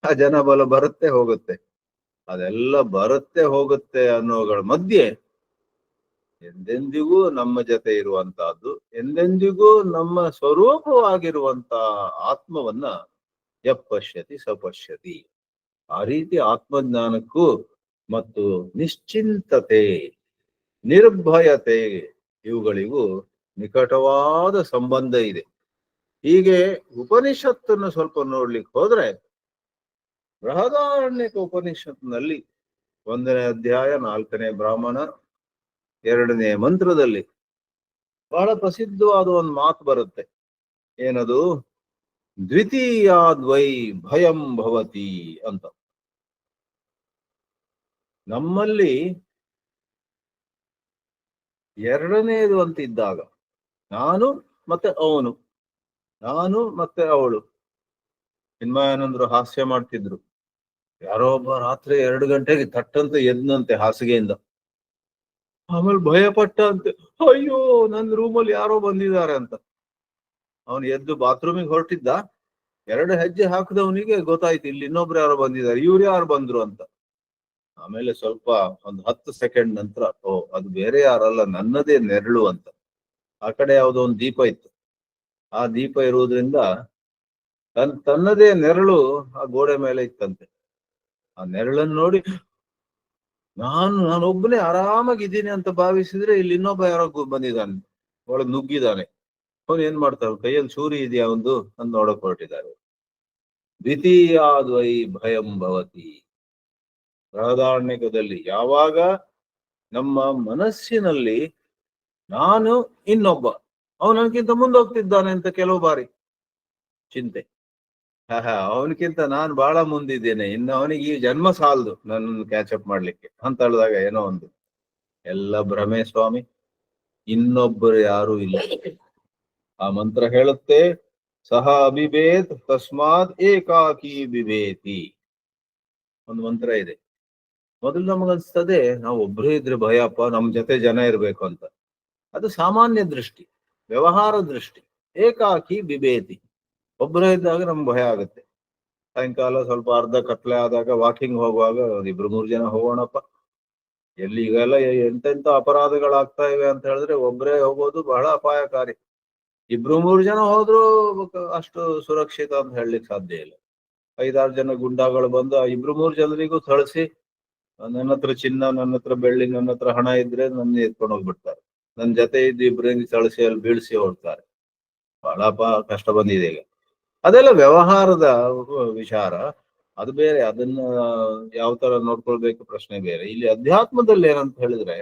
ಆ ಜನಬಲ ಬರುತ್ತೆ ಹೋಗುತ್ತೆ, ಅದೆಲ್ಲ ಬರುತ್ತೆ ಹೋಗುತ್ತೆ ಅನ್ನೋಗಳ ಮಧ್ಯೆ ಎಂದೆಂದಿಗೂ ನಮ್ಮ ಜೊತೆ ಇರುವಂತಹದ್ದು, ಎಂದೆಂದಿಗೂ ನಮ್ಮ ಸ್ವರೂಪವಾಗಿರುವಂತ ಆತ್ಮವನ್ನ ಯಃ ಪಶ್ಯತಿ ಸ ಪಶ್ಯತಿ. ಆ ರೀತಿ ಆತ್ಮಜ್ಞಾನಕ್ಕೂ ಮತ್ತು ನಿಶ್ಚಿಂತತೆ, ನಿರ್ಭಯತೆ ಇವುಗಳಿಗೂ ನಿಕಟವಾದ ಸಂಬಂಧ ಇದೆ. ಹೀಗೆ ಉಪನಿಷತ್ತನ್ನು ಸ್ವಲ್ಪ ನೋಡ್ಲಿಕ್ಕೆ ಹೋದ್ರೆ, ಬೃಹದಾರಣ್ಯಕ ಉಪನಿಷತ್ನಲ್ಲಿ 1ನೇ ಅಧ್ಯಾಯ 4ನೇ ಬ್ರಾಹ್ಮಣ 2ನೇ ಮಂತ್ರದಲ್ಲಿ ಬಹಳ ಪ್ರಸಿದ್ಧವಾದ ಒಂದು ಮಾತು ಬರುತ್ತೆ. ಏನದು? ದ್ವಿತೀಯಾದ್ವೈ ಭಯಂ ಭವತಿ ಅಂತ. ನಮ್ಮಲ್ಲಿ ಎರಡನೇದು ಅಂತ ಇದ್ದಾಗ, ನಾನು ಮತ್ತೆ ಅವನು, ನಾನು ಮತ್ತೆ ಅವಳು. ಚಿನ್ಮಯಾನಂದರು ಹಾಸ್ಯ ಮಾಡ್ತಿದ್ರು. ಯಾರೋ ಒಬ್ಬ ರಾತ್ರಿ 2 ಗಂಟೆಗೆ ತಟ್ಟಂತ ಎದ್ನಂತೆ ಹಾಸಿಗೆಯಿಂದ. ಆಮೇಲೆ ಭಯಪಟ್ಟ ಅಂತೆ, ಅಯ್ಯೋ ನನ್ನ ರೂಮಲ್ಲಿ ಯಾರೋ ಬಂದಿದ್ದಾರೆ ಅಂತ. ಅವನು ಎದ್ದು ಬಾತ್ರೂಮಿಗೆ ಹೊರಟಿದ್ದ, 2 ಹೆಜ್ಜೆ ಹಾಕಿದವನಿಗೆ ಗೊತ್ತಾಯ್ತು ಇಲ್ಲಿ ಇನ್ನೊಬ್ರು ಯಾರೋ ಬಂದಿದ್ದಾರೆ, ಇವ್ರು ಯಾರು ಬಂದ್ರು ಅಂತ. ಆಮೇಲೆ ಸ್ವಲ್ಪ ಒಂದು 10 ಸೆಕೆಂಡ್ ನಂತರ ಓ ಅದು ಬೇರೆ ಯಾರಲ್ಲ ನನ್ನದೇ ನೆರಳು ಅಂತ. ಆ ಕಡೆ ಯಾವುದೋ ಒಂದು ದೀಪ ಇತ್ತು. ಆ ದೀಪ ಇರುವುದರಿಂದ ತನ್ನದೇ ನೆರಳು ಆ ಗೋಡೆ ಮೇಲೆ ಇತ್ತಂತೆ. ಆ ನೆರಳನ್ನು ನೋಡಿ ನಾನೊಬ್ಬನೇ ಆರಾಮಾಗಿದ್ದೀನಿ ಅಂತ ಭಾವಿಸಿದ್ರೆ ಇಲ್ಲಿ ಇನ್ನೊಬ್ಬ ಯಾರೋ ಬಂದಿದ್ದಾನೆ, ಒಳಗ್ ನುಗ್ಗಿದ್ದಾನೆ. ಅವನು ಏನ್ ಮಾಡ್ತಾವ, ಕೈಯಲ್ಲಿ ಚೂರಿ ಇದೆಯಾ ಒಂದು ಅಂತ ನೋಡಕ್ ಹೊರಟಿದ್ದಾರೆ. ದ್ವಿತೀಯಾದ್ವೈ ಭಯಂ ಭವತಿ. ಬೃಹದಾರಣ್ಯಕದಲ್ಲಿ ಯಾವಾಗ ನಮ್ಮ ಮನಸ್ಸಿನಲ್ಲಿ ನಾನು ಇನ್ನೊಬ್ಬ ಅವನಕ್ಕಿಂತ ಮುಂದೋಗ್ತಿದ್ದಾನೆ ಅಂತ ಕೆಲವು ಬಾರಿ ಚಿಂತೆ, ಅವನಕ್ಕಿಂತ ನಾನು ಬಹಳ ಮುಂದಿದ್ದೇನೆ, ಇನ್ನು ಅವನಿಗೆ ಈ ಜನ್ಮ ಸಾಲದು ನನ್ನನ್ನು ಕ್ಯಾಚಪ್ ಮಾಡ್ಲಿಕ್ಕೆ ಅಂತ ಹೇಳಿದಾಗ ಏನೋ ಒಂದು ಎಲ್ಲ ಭ್ರಮೆ ಸ್ವಾಮಿ, ಇನ್ನೊಬ್ಬರು ಯಾರು ಇಲ್ಲ. ಆ ಮಂತ್ರ ಹೇಳುತ್ತೆ, ಸಹ ಅಬಿಭೇತ್ ತಸ್ಮಾತ್ ಏಕಾಕಿ ಬಿಭೇತಿ. ಒಂದು ಮಂತ್ರ ಇದೆ. ಮೊದಲು ನಮಗನ್ಸ್ತದೆ ನಾವು ಒಬ್ಬರೇ ಇದ್ರೆ ಭಯಪ್ಪ, ನಮ್ ಜೊತೆ ಜನ ಇರ್ಬೇಕು ಅಂತ. ಅದು ಸಾಮಾನ್ಯ ದೃಷ್ಟಿ, ವ್ಯವಹಾರ ದೃಷ್ಟಿ. ಏಕಾಕಿ ಬಿಭೇತಿ, ಒಬ್ಬರೇ ಇದ್ದಾಗ ನಮ್ಗೆ ಭಯ ಆಗುತ್ತೆ. ಸಾಯಂಕಾಲ ಸ್ವಲ್ಪ ಅರ್ಧ ಕತ್ಲೆ ಆದಾಗ ವಾಕಿಂಗ್ ಹೋಗುವಾಗ 2-3 ಜನ ಹೋಗೋಣಪ್ಪ, ಎಲ್ಲಿ ಈಗೆಲ್ಲ ಎಂತೆಂತ ಅಪರಾಧಗಳಾಗ್ತಾ ಇವೆ ಅಂತ ಹೇಳಿದ್ರೆ ಒಬ್ಬರೇ ಹೋಗೋದು ಬಹಳ ಅಪಾಯಕಾರಿ. 2-3 ಜನ ಹೋದ್ರೂ ಅಷ್ಟು ಸುರಕ್ಷಿತ ಅಂತ ಹೇಳಲಿಕ್ಕೆ ಸಾಧ್ಯ ಇಲ್ಲ. 5-6 ಜನ ಗುಂಡಾಗಳು ಬಂದು ಆ 2-3 ಜನರಿಗೂ ಥಳಿಸಿ, ನನ್ನ ಹತ್ರ ಚಿನ್ನ, ನನ್ನ ಹತ್ರ ಬೆಳ್ಳಿ, ನನ್ನ ಹತ್ರ ಹಣ ಇದ್ರೆ ನನ್ನ ಎತ್ಕೊಂಡು ಹೋಗ್ಬಿಡ್ತಾರೆ. ನನ್ನ ಜೊತೆ ಇದ್ದು 2 ಥಳಿಸಿ ಅಲ್ಲಿ ಬೀಳ್ಸಿ ಹೋಗ್ತಾರೆ. ಬಹಳ ಕಷ್ಟ ಬಂದಿದೆ ಈಗ. ಅದೆಲ್ಲ ವ್ಯವಹಾರದ ವಿಚಾರ, ಅದು ಬೇರೆ. ಅದನ್ನ ಯಾವ ತರ ನೋಡ್ಕೊಳ್ಬೇಕು ಪ್ರಶ್ನೆ ಬೇರೆ. ಇಲ್ಲಿ ಅಧ್ಯಾತ್ಮದಲ್ಲಿ ಏನಂತ ಹೇಳಿದ್ರೆ,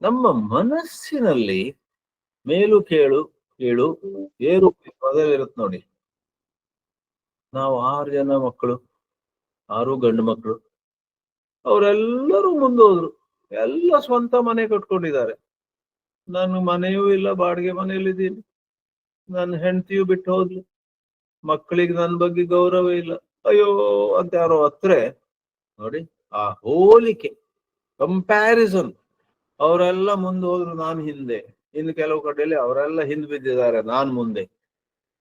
ನಮ್ಮ ಮನಸ್ಸಿನಲ್ಲಿ ಮೇಲು ಕೀಳು ಏರು ಮೊದಲಿರುತ್ತೆ ನೋಡಿ. ನಾವು 6 ಜನ ಮಕ್ಕಳು, 6 ಗಂಡು ಮಕ್ಕಳು, ಅವರೆಲ್ಲರೂ ಮುಂದೋದ್ರು, ಎಲ್ಲ ಸ್ವಂತ ಮನೆ ಕಟ್ಕೊಂಡಿದ್ದಾರೆ. ನಾನು ಮನೆಯೂ ಇಲ್ಲ, ಬಾಡಿಗೆ ಮನೆಯಲ್ಲಿದ್ದೀನಿ. ನನ್ನ ಹೆಂಡತಿಯು ಬಿಟ್ಟು ಹೋದ್ಲು, ಮಕ್ಕಳಿಗೆ ನನ್ನ ಬಗ್ಗೆ ಗೌರವ ಇಲ್ಲ, ಅಯ್ಯೋ ಅಂತ ಯಾರೋ ಹತ್ರ ನೋಡಿ. ಆ ಹೋಲಿಕೆ, ಕಂಪ್ಯಾರಿಸನ್, ಅವರೆಲ್ಲ ಮುಂದೆ ಹೋದ್ರು, ನಾನು ಹಿಂದೆ. ಇನ್ನು ಕೆಲವು ಕಡೆಯಲ್ಲಿ ಅವರೆಲ್ಲ ಹಿಂದೆ ಬಿದ್ದಿದ್ದಾರೆ, ನಾನು ಮುಂದೆ.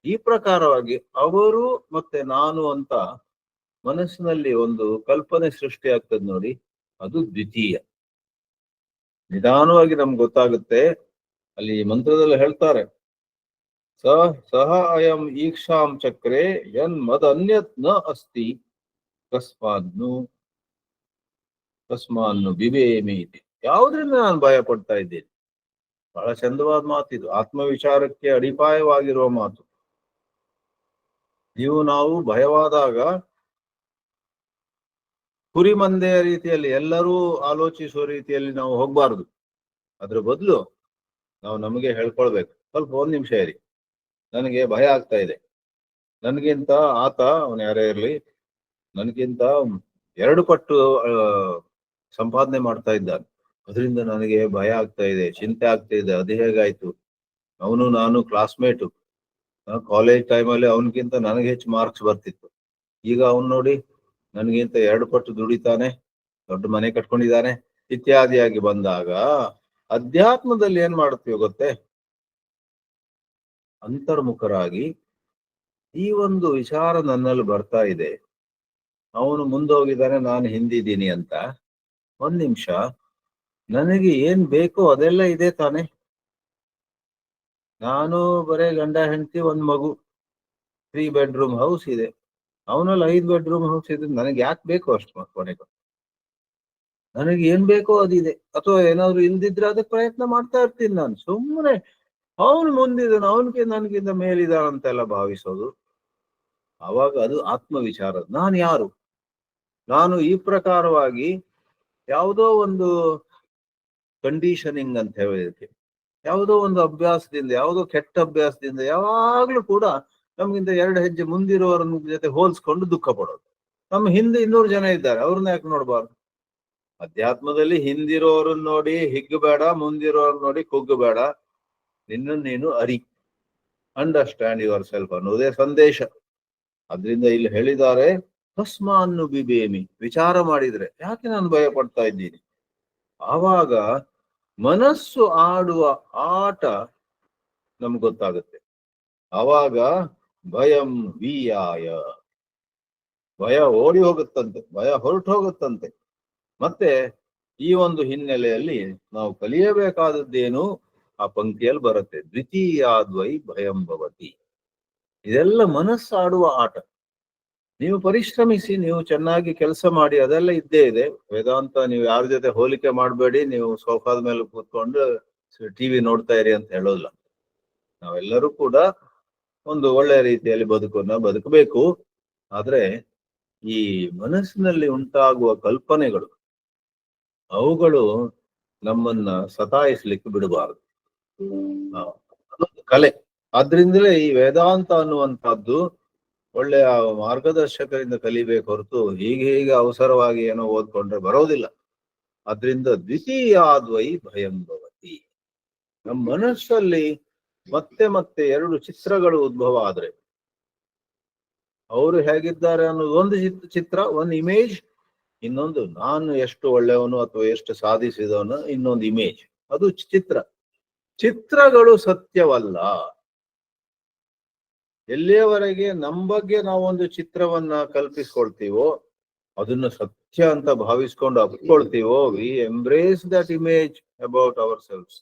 ಈ ಪ್ರಕಾರವಾಗಿ ಅವರು ಮತ್ತೆ ನಾನು ಅಂತ ಮನಸ್ಸಿನಲ್ಲಿ ಒಂದು ಕಲ್ಪನೆ ಸೃಷ್ಟಿ ಆಗ್ತದೆ ನೋಡಿ. ಅದು ದ್ವಿತೀಯ. ನಿಧಾನವಾಗಿ ನಮ್ಗೆ ಗೊತ್ತಾಗುತ್ತೆ. ಅಲ್ಲಿ ಮಂತ್ರದಲ್ಲಿ ಹೇಳ್ತಾರೆ, ಸಹ ಅಯಂ ಈಕ್ಷಾಂ ಚಕ್ರೆ ಯನ್ ಮದ್ ಅನ್ಯತ್ ನ ಅಸ್ತಿ ತಸ್ಮಾನ್ನು ಬಿಬೇಮಿ ಇತಿ. ಯಾವುದ್ರಿಂದ ನಾನು ಭಯ ಪಡ್ತಾ ಇದ್ದೇನೆ? ಬಹಳ ಚಂದವಾದ ಮಾತಿದು, ಆತ್ಮವಿಚಾರಕ್ಕೆ ಅಡಿಪಾಯವಾಗಿರುವ ಮಾತು. ನಾವು ಭಯವಾದಾಗ ಕುರಿಮಂದೆಯ ರೀತಿಯಲ್ಲಿ ಎಲ್ಲರೂ ಆಲೋಚಿಸುವ ರೀತಿಯಲ್ಲಿ ನಾವು ಹೋಗ್ಬಾರ್ದು. ಅದ್ರ ಬದಲು ನಾವು ನಮಗೆ ಹೇಳ್ಕೊಳ್ಬೇಕು, ಸ್ವಲ್ಪ 1 ನಿಮಿಷ ಇರಿ, ನನಗೆ ಭಯ ಆಗ್ತಾ ಇದೆ. ನನ್ಗಿಂತ ಆತ, ಅವನು ಯಾರೇ ಇರ್ಲಿ, ನನಗಿಂತ 2 ಪಟ್ಟು ಸಂಪಾದನೆ ಮಾಡ್ತಾ ಇದ್ದಾನೆ. ಅದರಿಂದ ನನಗೆ ಭಯ ಆಗ್ತಾ ಇದೆ, ಚಿಂತೆ ಆಗ್ತಾ ಇದೆ. ಅದು ಹೇಗಾಯ್ತು? ಅವನು ನಾನು ಕ್ಲಾಸ್ಮೇಟು, ಕಾಲೇಜ್ ಟೈಮಲ್ಲಿ ಅವನಿಗಿಂತ ನನಗೆ ಹೆಚ್ಚು ಮಾರ್ಕ್ಸ್ ಬರ್ತಿತ್ತು. ಈಗ ಅವನು ನೋಡಿ ನನಗಿಂತ 2 ಪಟ್ಟು ದುಡಿತಾನೆ, ದೊಡ್ಡ ಮನೆ ಕಟ್ಕೊಂಡಿದ್ದಾನೆ, ಇತ್ಯಾದಿಯಾಗಿ ಬಂದಾಗ ಅಧ್ಯಾತ್ಮದಲ್ಲಿ ಏನ್ ಮಾಡ್ತೀವಿ ಗೊತ್ತೇ? ಅಂತರ್ಮುಖರಾಗಿ ಈ ಒಂದು ವಿಚಾರ ನನ್ನಲ್ಲಿ ಬರ್ತಾ ಇದೆ, ಅವನು ಮುಂದೋಗಿದ್ದಾನೆ, ನಾನು ಹಿಂದಿದ್ದೀನಿ ಅಂತ. 1 ನಿಮಿಷ, ನನಗೆ ಏನ್ ಬೇಕೋ ಅದೆಲ್ಲ ಇದೆ ತಾನೆ. ನಾನು ಬರೇ ಗಂಡ ಹೆಂಡತಿ, 1 ಮಗು, 3 ಬೆಡ್ರೂಮ್ ಹೌಸ್ ಇದೆ. ಅವನಲ್ಲಿ 5 ಬೆಡ್ರೂಮ್ ಹೌಸ್ ಇದೆ. ನನಗೆ ಯಾಕೆ ಬೇಕು ಅಷ್ಟು? ಕೊನೆಗೂ ನನಗೆ ಏನ್ ಬೇಕೋ ಅದಿದೆ. ಅಥವಾ ಏನಾದ್ರು ಇಲ್ದಿದ್ರೆ ಅದಕ್ಕೆ ಪ್ರಯತ್ನ ಮಾಡ್ತಾ ಇರ್ತೀನಿ ನಾನು. ಸುಮ್ಮನೆ ಅವನು ಮುಂದಿದ್ದಾನೆ, ಅವನಿಗೆ ನನಗಿಂತ ಮೇಲಿದಾನಂತೆಲ್ಲ ಭಾವಿಸೋದು, ಆವಾಗ ಅದು ಆತ್ಮವಿಚಾರ. ನಾನು ಯಾರು? ನಾನು ಈ ಪ್ರಕಾರವಾಗಿ ಯಾವುದೋ ಒಂದು ಕಂಡೀಷನಿಂಗ್ ಅಂತ ಹೇಳೋದಕ್ಕೆ, ಯಾವುದೋ ಒಂದು ಅಭ್ಯಾಸದಿಂದ, ಯಾವುದೋ ಕೆಟ್ಟ ಅಭ್ಯಾಸದಿಂದ ಯಾವಾಗ್ಲೂ ಕೂಡ ನಮ್ಗಿಂತ 2 ಹೆಜ್ಜೆ ಮುಂದಿರೋರ ಜೊತೆ ಹೋಲ್ಸ್ಕೊಂಡು ದುಃಖ ಪಡೋದು. ನಮ್ಮ ಹಿಂದೆ 200 ಜನ ಇದ್ದಾರೆ, ಅವ್ರನ್ನ ಯಾಕೆ ನೋಡ್ಬಾರ್ದು? ಅಧ್ಯಾತ್ಮದಲ್ಲಿ ಹಿಂದಿರೋರನ್ನ ನೋಡಿ ಹಿಗ್ಗಬೇಡ, ಮುಂದಿರೋರ್ ನೋಡಿ ಕುಗ್ಗಬೇಡ, ನಿನ್ನನ್ನು ನೀನು ಅರಿ, ಅಂಡರ್ಸ್ಟ್ಯಾಂಡ್ ಯುವರ್ ಸೆಲ್ಫ್ ಅನ್ನೋದೇ ಸಂದೇಶ. ಅದ್ರಿಂದ ಇಲ್ಲಿ ಹೇಳಿದ್ದಾರೆ, ತಸ್ಮಾನ್ನು ಬಿಬೇಮಿ. ವಿಚಾರ ಮಾಡಿದ್ರೆ ಯಾಕೆ ನಾನು ಭಯ ಪಡ್ತಾ ಇದ್ದೀನಿ? ಆವಾಗ ಮನಸ್ಸು ಆಡುವ ಆಟ ನಮ್ಗೆ ಗೊತ್ತಾಗುತ್ತೆ. ಆವಾಗ ಭಯಂ ವೀಯಾಯ, ಭಯ ಓಡಿ ಹೋಗುತ್ತಂತೆ, ಭಯ ಹೊರಟು ಹೋಗುತ್ತಂತೆ. ಮತ್ತೆ ಈ ಒಂದು ಹಿನ್ನೆಲೆಯಲ್ಲಿ ನಾವು ಕಲಿಯಬೇಕಾದದ್ದೇನು ಆ ಪಂಕ್ತಿಯಲ್ಲಿ ಬರುತ್ತೆ. ದ್ವಿತೀಯಾದ್ವೈ ಭಯಂ ಭವತಿ. ಇದೆಲ್ಲ ಮನಸ್ಸಾಡುವ ಆಟ. ನೀವು ಪರಿಶ್ರಮಿಸಿ, ನೀವು ಚೆನ್ನಾಗಿ ಕೆಲಸ ಮಾಡಿ, ಅದೆಲ್ಲ ಇದ್ದೇ ಇದೆ. ವೇದಾಂತ ನೀವು ಯಾರ ಜೊತೆ ಹೋಲಿಕೆ ಮಾಡಬೇಡಿ. ನೀವು ಸೋಫಾದ ಮೇಲೆ ಕೂತ್ಕೊಂಡು ಟಿವಿ ನೋಡ್ತಾ ಇರಿ ಅಂತ ಹೇಳೋಲ್ಲ. ನಾವೆಲ್ಲರೂ ಕೂಡ ಒಂದು ಒಳ್ಳೆಯ ರೀತಿಯಲ್ಲಿ ಬದುಕಬೇಕು. ಆದ್ರೆ ಈ ಮನಸ್ಸಿನಲ್ಲಿ ಉಂಟಾಗುವ ಕಲ್ಪನೆಗಳು, ಅವುಗಳು ನಮ್ಮನ್ನ ಸತಾಯಿಸ್ಲಿಕ್ಕೆ ಬಿಡಬಾರದು. ಅದೊಂದು ಕಲೆ. ಆದ್ರಿಂದಲೇ ಈ ವೇದಾಂತ ಅನ್ನುವಂಥದ್ದು ಒಳ್ಳೆಯ ಮಾರ್ಗದರ್ಶಕರಿಂದ ಕಲಿಬೇಕು ಹೊರತು ಹೀಗೆ ಅವಸರವಾಗಿ ಏನೋ ಓದ್ಕೊಂಡ್ರೆ ಬರೋದಿಲ್ಲ. ಅದ್ರಿಂದ ದ್ವಿತೀಯಾದ್ವೈ ಭಯಂ ಭವತಿ. ನಮ್ಮ ಮನಸ್ಸಲ್ಲಿ ಮತ್ತೆ ಮತ್ತೆ ಎರಡು ಚಿತ್ರಗಳು ಉದ್ಭವ ಆದ್ರೆ, ಅವರು ಹೇಗಿದ್ದಾರೆ ಅನ್ನೋದು ಒಂದು ಚಿತ್ರ, ಒಂದು ಇಮೇಜ್. ಇನ್ನೊಂದು ನಾನು ಎಷ್ಟು ಒಳ್ಳೆಯವನು ಅಥವಾ ಎಷ್ಟು ಸಾಧಿಸಿದವನು, ಇನ್ನೊಂದು ಇಮೇಜ್. ಅದು ಚಿತ್ರಗಳು ಸತ್ಯವಲ್ಲ. ಎಲ್ಲಿಯವರೆಗೆ ನಮ್ಮ ಬಗ್ಗೆ ನಾವೊಂದು ಚಿತ್ರವನ್ನ ಕಲ್ಪಿಸ್ಕೊಳ್ತೀವೋ, ಅದನ್ನ ಸತ್ಯ ಅಂತ ಭಾವಿಸ್ಕೊಂಡು ಅಪ್ಕೊಳ್ತೀವೋ, we embrace that image about ourselves,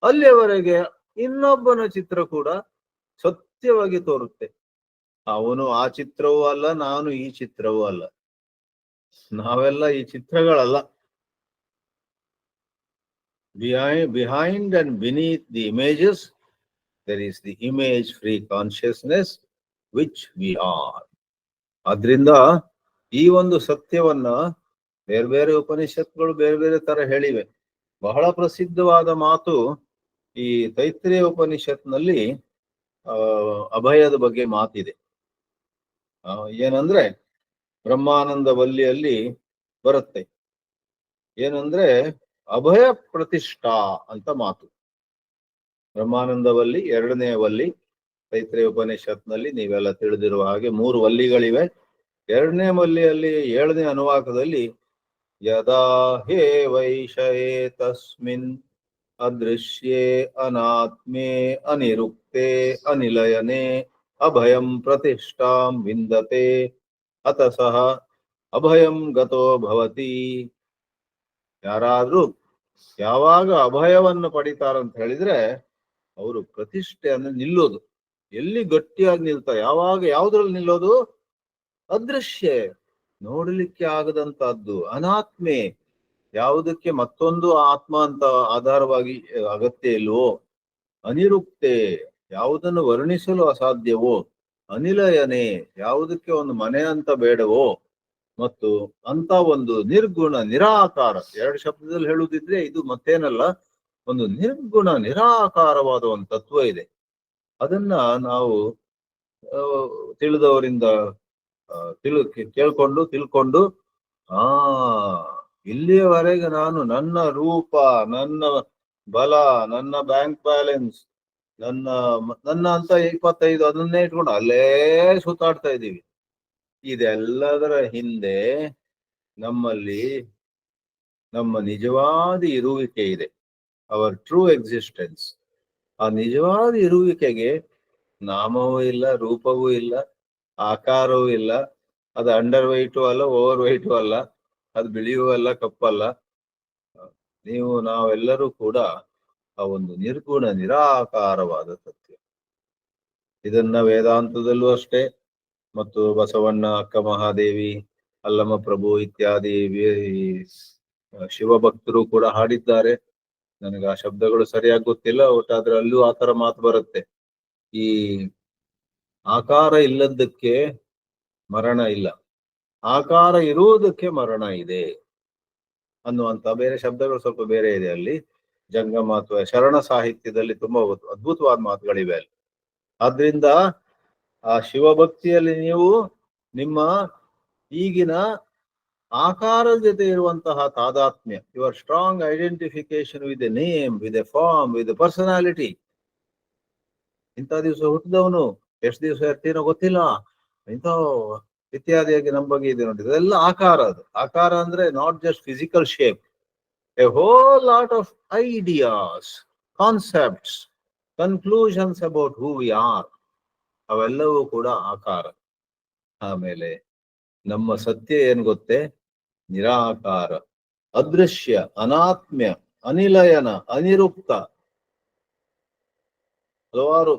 ಅಲ್ಲಿಯವರೆಗೆ ಇನ್ನೊಬ್ಬನ ಚಿತ್ರ ಕೂಡ ಸತ್ಯವಾಗಿ ತೋರುತ್ತೆ. ಅವನು ಆ ಚಿತ್ರವೂ ಅಲ್ಲ, ನಾನು ಈ ಚಿತ್ರವೂ ಅಲ್ಲ. ನಾವೆಲ್ಲ ಈ ಚಿತ್ರಗಳಲ್ಲ. Behind and beneath the images there is the image free consciousness which we are. ಆದ್ರಿಂದ ಈ ಒಂದು ಸತ್ಯವನ್ನ ಬೇರೆ ಬೇರೆ ಉಪನಿಷತ್ಗಳು ಬೇರೆ ಬೇರೆ ತರ ಹೇಳಿವೆ. ಬಹಳ ಪ್ರಸಿದ್ಧವಾದ ಮಾತು ಈ ತೈತ್ರೇಯ ಉಪನಿಷತ್ನಲ್ಲಿ ಅಭಯದ ಬಗ್ಗೆ ಮಾತಿದೆ. ಏನಂದ್ರೆ ಬ್ರಹ್ಮಾನಂದ ವಲ್ಲಿಯಲ್ಲಿ ಬರುತ್ತೆ. ಏನಂದ್ರೆ ಅಭಯ ಪ್ರತಿಷ್ಠಾ ಅಂತ ಮಾತು. ಬ್ರಹ್ಮಾನಂದ ವಲ್ಲಿ, ಎರಡನೇ ವಲ್ಲಿ. ತೈತ್ರೇಯ ಉಪನಿಷತ್ನಲ್ಲಿ ನೀವೆಲ್ಲ ತಿಳಿದಿರುವ ಹಾಗೆ 3 ವಲ್ಲಿಗಳಿವೆ. ಎರಡನೇ ವಲ್ಲಿಯಲ್ಲಿ 7ನೇ ಅನುವಾಕದಲ್ಲಿ ಯದಾ ಹೇ ವೈಷಯೇ ತಸ್ಮಿನ್ ಅದೃಶ್ಯೇ ಅನಾತ್ಮೇ ಅನಿರುಕ್ತೆ ಅನಿಲಯನೆ ಅಭಯಂ ಪ್ರತಿಷ್ಠಾಂ ವಿಂದತೆ ಅತ ಸಹ ಅಭಯಂ ಗತೋ ಭವತಿ. ಯಾರಾದ್ರೂ ಯಾವಾಗ ಅಭಯವನ್ನು ಪಡಿತಾರಂತ ಹೇಳಿದ್ರೆ ಅವರು ಪ್ರತಿಷ್ಠೆಯನ್ನು ನಿಲ್ಲೋದು. ಎಲ್ಲಿ ಗಟ್ಟಿಯಾಗಿ ನಿಲ್ತಾರೆ? ಯಾವಾಗ ಯಾವ್ದ್ರಲ್ಲಿ ನಿಲ್ಲೋದು? ಅದೃಶ್ಯ, ನೋಡಲಿಕ್ಕೆ ಆಗದಂತಹದ್ದು. ಅನಾತ್ಮೆ, ಯಾವುದಕ್ಕೆ ಮತ್ತೊಂದು ಆತ್ಮ ಅಂತ ಆಧಾರವಾಗಿ ಅಗತ್ಯ ಇಲ್ವೋ. ಅನಿರುಕ್ತೆ, ಯಾವುದನ್ನು ವರ್ಣಿಸಲು ಅಸಾಧ್ಯವೋ. ಅನಿಲಯನೆ, ಯಾವುದಕ್ಕೆ ಒಂದು ಮನೆ ಅಂತ ಬೇಡವೋ. ಮತ್ತು ಅಂತ ಒಂದು ನಿರ್ಗುಣ ನಿರಾಕಾರ, 2 ಶಬ್ದದಲ್ಲಿ ಹೇಳುವುದಿದ್ರೆ ಇದು ಮತ್ತೇನಲ್ಲ, ಒಂದು ನಿರ್ಗುಣ ನಿರಾಕಾರವಾದ ಒಂದು ತತ್ವ ಇದೆ. ಅದನ್ನ ನಾವು ತಿಳಿದವರಿಂದ ತಿಳ್ಕೊಂಡು ಇಲ್ಲಿಯವರೆಗೆ ನಾನು ನನ್ನ ರೂಪ, ನನ್ನ ಬಲ, ನನ್ನ ಬ್ಯಾಂಕ್ ಬ್ಯಾಲೆನ್ಸ್, ನನ್ನ ಅಂತ 25 ಅದನ್ನೇ ಇಟ್ಕೊಂಡು ಅಲ್ಲೇ ಸುತ್ತಾಡ್ತಾ ಇದ್ದೀವಿ. ಇದೆಲ್ಲದರ ಹಿಂದೆ ನಮ್ಮಲ್ಲಿ ನಮ್ಮ ನಿಜವಾದ ಇರುವಿಕೆ ಇದೆ, ಅವರ್ ಟ್ರೂ ಎಕ್ಸಿಸ್ಟೆನ್ಸ್. ಆ ನಿಜವಾದ ಇರುವಿಕೆಗೆ ನಾಮವೂ ಇಲ್ಲ, ರೂಪವೂ ಇಲ್ಲ, ಆಕಾರವೂ ಇಲ್ಲ. ಅದು ಅಂಡರ್ ವೈಟು ಅಲ್ಲ, ಓವರ್ ವೈಟು ಅಲ್ಲ, ಅದು ಬಿಳಿಯೂ ಅಲ್ಲ, ಕಪ್ಪಲ್ಲ. ನಾವೆಲ್ಲರೂ ಕೂಡ ಆ ಒಂದು ನಿರ್ಗುಣ ನಿರಾಕಾರವಾದ ಸತ್ಯ. ಇದನ್ನ ವೇದಾಂತದಲ್ಲೂ ಅಷ್ಟೇ, ಮತ್ತು ಬಸವಣ್ಣ, ಅಕ್ಕ ಮಹಾದೇವಿ, ಅಲ್ಲಮ ಪ್ರಭು ಇತ್ಯಾದಿ ಶಿವಭಕ್ತರು ಕೂಡ ಹಾಡಿದ್ದಾರೆ. ನನಗೆ ಆ ಶಬ್ದಗಳು ಸರಿಯಾಗಿ ಗೊತ್ತಿಲ್ಲ, ಒಟ್ಟಾದ್ರೆ ಅಲ್ಲೂ ಆತರ ಮಾತು ಬರುತ್ತೆ. ಈ ಆಕಾರ ಇಲ್ಲದಕ್ಕೆ ಮರಣ ಇಲ್ಲ, ಆಕಾರ ಇರುವುದಕ್ಕೆ ಮರಣ ಇದೆ ಅನ್ನುವಂತ ಬೇರೆ ಶಬ್ದಗಳು ಸ್ವಲ್ಪ ಬೇರೆ ಇದೆ ಅಲ್ಲಿ. ಜಂಗಮ ಅಥವಾ ಶರಣ ಸಾಹಿತ್ಯದಲ್ಲಿ ತುಂಬಾ ಅದ್ಭುತವಾದ ಮಾತುಗಳಿವೆ ಅಲ್ಲಿ. ಆದ್ರಿಂದ ಆ ಶಿವಭಕ್ತಿಯಲ್ಲಿ ನೀವು ನಿಮ್ಮ ಈಗಿನ ಆಕಾರದ ಜೊತೆ ಇರುವಂತಹ ತಾದಾತ್ಮ್ಯ, your strong identification with a name, with a form, with a personality. ಇಂಥ ದಿವಸ ಹುಟ್ಟಿದವನು, ಎಷ್ಟು ದಿವಸ ಇರ್ತೀನೋ ಗೊತ್ತಿಲ್ಲ, ಇಂಥ ಇತ್ಯಾದಿಯಾಗಿ ನಮ್ಮ ಬಗ್ಗೆ ಇದೆ ನೋಡಿ. ಇದೆಲ್ಲ ಆಕಾರ. ಅದು ಆಕಾರ ಅಂದ್ರೆ not just physical shape, A hole lot of ideas, concepts, conclusions about who we are, ಅವೆಲ್ಲವೂ ಕೂಡ ಆಕಾರ. ಆಮೇಲೆ ನಮ್ಮ ಸತ್ಯ ಏನ್ ಗೊತ್ತೇ? ನಿರಾಕಾರ. ಅದೃಶ್ಯ, ಅನಾತ್ಮ್ಯ, ಅನಿಲಯನ, ಅನಿರುಕ್ತ, ಹಲವಾರು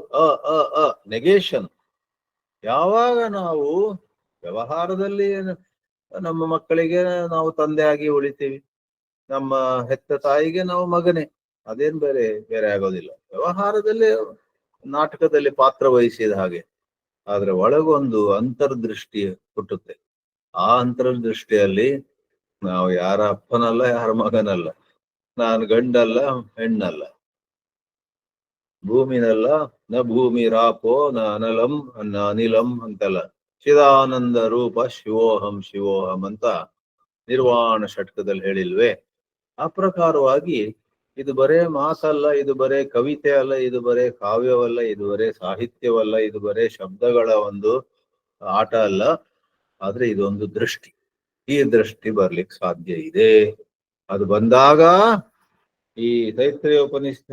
ನೆಗೇಶನ್. ಯಾವಾಗ ನಾವು ವ್ಯವಹಾರದಲ್ಲಿ ನಮ್ಮ ಮಕ್ಕಳಿಗೆ ನಾವು ತಂದೆಯಾಗಿ ಉಳಿತೀವಿ, ನಮ್ಮ ಹೆತ್ತ ತಾಯಿಗೆ ನಾವು ಮಗನೇ, ಅದೇನ್ ಬೇರೆ ಬೇರೆ ಆಗೋದಿಲ್ಲ. ವ್ಯವಹಾರದಲ್ಲಿ ನಾಟಕದಲ್ಲಿ ಪಾತ್ರ ವಹಿಸಿದ ಹಾಗೆ. ಆದ್ರೆ ಒಳಗೊಂದು ಅಂತರ್ದೃಷ್ಟಿ ಹುಟ್ಟುತ್ತೆ. ಆ ಅಂತರ್ದೃಷ್ಟಿಯಲ್ಲಿ ನಾವು ಯಾರ ಅಪ್ಪನಲ್ಲ, ಯಾರ ಮಗನಲ್ಲ, ನಾನು ಗಂಡಲ್ಲ, ಹೆಣ್ಣಲ್ಲ, ಭೂಮಿನಲ್ಲ, ನ ಭೂಮಿ ರಾಪೋ ನ ಅನಲಂ ನ ಅನಿಲಂ ಅಂತಲ್ಲ, ಚಿದಾನಂದ ರೂಪ ಶಿವೋಹಂ ಶಿವೋಹಂ ಅಂತ ನಿರ್ವಾಣ ಷಟ್ಕದಲ್ಲಿ ಹೇಳಿಲ್ವೇ? ಆ ಪ್ರಕಾರವಾಗಿ ಇದು ಬರೇ ಮಾತಲ್ಲ, ಇದು ಬರೇ ಕವಿತೆ ಅಲ್ಲ, ಇದು ಬರೇ ಕಾವ್ಯವಲ್ಲ, ಇದು ಬರೇ ಸಾಹಿತ್ಯವಲ್ಲ, ಇದು ಬರೇ ಶಬ್ದಗಳ ಒಂದು ಆಟ ಅಲ್ಲ. ಆದ್ರೆ ಇದೊಂದು ದೃಷ್ಟಿ. ಈ ದೃಷ್ಟಿ ಬರ್ಲಿಕ್ಕೆ ಸಾಧ್ಯ ಇದೆ. ಅದು ಬಂದಾಗ ಈ ತೈತ್ರೇಯ ಉಪನಿಷತ್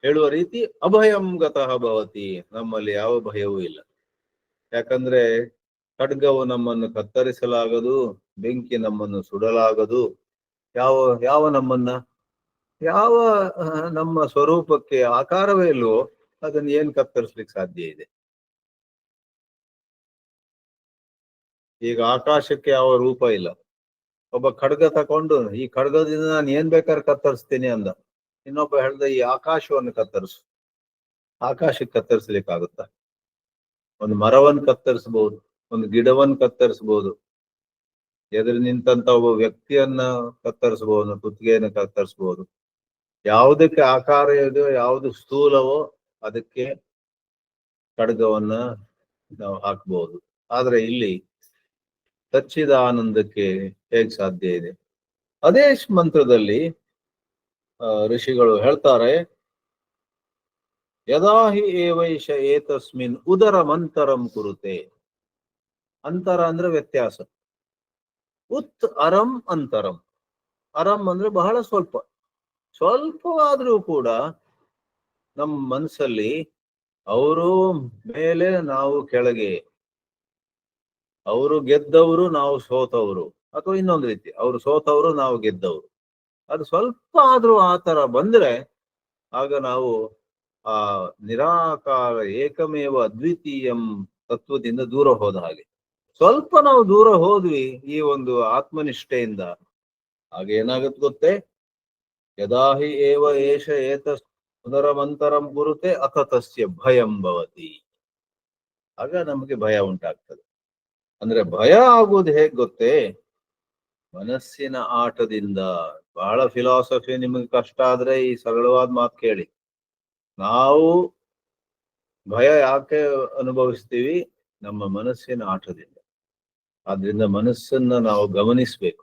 ಹೇಳುವ ರೀತಿ ಅಭಯಂ ಗತಃ ಭವತಿ. ನಮ್ಮಲ್ಲಿ ಯಾವ ಭಯವೂ ಇಲ್ಲ. ಯಾಕಂದ್ರೆ ಖಡ್ಗವು ನಮ್ಮನ್ನು ಕತ್ತರಿಸಲಾಗದು, ಬೆಂಕಿ ನಮ್ಮನ್ನು ಸುಡಲಾಗದು. ಯಾವ ಯಾವ ನಮ್ಮ ಸ್ವರೂಪಕ್ಕೆ ಆಕಾರವೇ ಇಲ್ವೋ ಅದನ್ನ ಏನ್ ಕತ್ತರಿಸ್ಲಿಕ್ಕೆ ಸಾಧ್ಯ ಇದೆ? ಈಗ ಆಕಾಶಕ್ಕೆ ಯಾವ ರೂಪ ಇಲ್ಲ. ಒಬ್ಬ ಖಡ್ಗ ತಕೊಂಡು ಈ ಖಡ್ಗದಿಂದ ನಾನು ಏನ್ ಬೇಕಾದ್ರೆ ಕತ್ತರಿಸ್ತೀನಿ ಅಂದ. ಇನ್ನೊಬ್ಬ ಹೇಳ್ದ ಈ ಆಕಾಶವನ್ನು ಕತ್ತರಿಸು. ಆಕಾಶಕ್ಕೆ ಕತ್ತರಿಸ್ಲಿಕ್ಕಾಗುತ್ತಾ? ಒಂದು ಮರವನ್ನು ಕತ್ತರಿಸಬಹುದು, ಒಂದು ಗಿಡವನ್ನು ಕತ್ತರಿಸಬಹುದು, ಎದುರು ನಿಂತಂತ ಒಬ್ಬ ವ್ಯಕ್ತಿಯನ್ನ ಕತ್ತರಿಸಬಹುದು, ಕುತ್ತಿಗೆಯನ್ನು ಕತ್ತರಿಸಬಹುದು. ಯಾವುದಕ್ಕೆ ಆಕಾರ ಇದೆಯೋ, ಯಾವುದು ಸ್ಥೂಲವೋ ಅದಕ್ಕೆ ಖಡ್ಗವನ್ನ ನಾವು ಹಾಕ್ಬಹುದು. ಆದ್ರೆ ಇಲ್ಲಿ ಸಚ್ಚಿದಾನಂದಕ್ಕೆ ಹೇಗ್ ಸಾಧ್ಯ ಇದೆ? ಅದೇ ಮಂತ್ರದಲ್ಲಿ ಋಷಿಗಳು ಹೇಳ್ತಾರೆ, ಯದಾ ಹಿ ಏವೈಷ ಏತಸ್ಮಿನ್ ಉದರ ಮಂತರಂ ಕುರುತೆ. ಅಂತರ ಅಂದ್ರೆ ವ್ಯತ್ಯಾಸ. ಉತ್ ಅರಂ ಅಂತರಂ. ಅರಂ ಅಂದ್ರೆ ಬಹಳ ಸ್ವಲ್ಪ, ಸ್ವಲ್ಪವಾದ್ರೂ ಕೂಡ ನಮ್ಮ ಮನಸ್ಸಲ್ಲಿ ಅವರು ಮೇಲೆ ನಾವು ಕೆಳಗೆ, ಅವರು ಗೆದ್ದವರು ನಾವು ಸೋತವರು, ಅಥವಾ ಇನ್ನೊಂದು ರೀತಿ ಅವರು ಸೋತವರು ನಾವು ಗೆದ್ದವರು, ಅದು ಸ್ವಲ್ಪ ಆದ್ರೂ ಆ ತರ ಬಂದ್ರೆ ಆಗ ನಾವು ಆ ನಿರಾಕಾರ ಏಕಮೇವ ಅದ್ವಿತೀಯಂ ತತ್ವದಿಂದ ದೂರ ಹೋದ ಹಾಗೆ. ಸ್ವಲ್ಪ ನಾವು ದೂರ ಹೋದ್ವಿ ಈ ಒಂದು ಆತ್ಮನಿಷ್ಠೆಯಿಂದ, ಹಾಗೇನಾಗತ್ ಗೊತ್ತೇ? ಯದಾಹಿ ಏವ ಏಷ ಏತ ಉದರಮಂತರಂ ಕುರುತೆ ಅಥ ತಸ್ಯ ಭಯಂ ಭವತಿ. ಆಗ ನಮಗೆ ಭಯ ಉಂಟಾಗ್ತದೆ. ಅಂದ್ರೆ ಭಯ ಆಗುವುದು ಹೇಗ್ ಗೊತ್ತೇ? ಮನಸ್ಸಿನ ಆಟದಿಂದ. ಬಹಳ ಫಿಲಾಸಫಿ ನಿಮಗೆ ಕಷ್ಟ ಆದ್ರೆ ಈ ಸರಳವಾದ ಮಾತು ಕೇಳಿ. ನಾವು ಭಯ ಯಾಕೆ ಅನುಭವಿಸ್ತೀವಿ? ನಮ್ಮ ಮನಸ್ಸಿನ ಆಟದಿಂದ. ಆದ್ರಿಂದ ಮನಸ್ಸನ್ನ ನಾವು ಗಮನಿಸ್ಬೇಕು.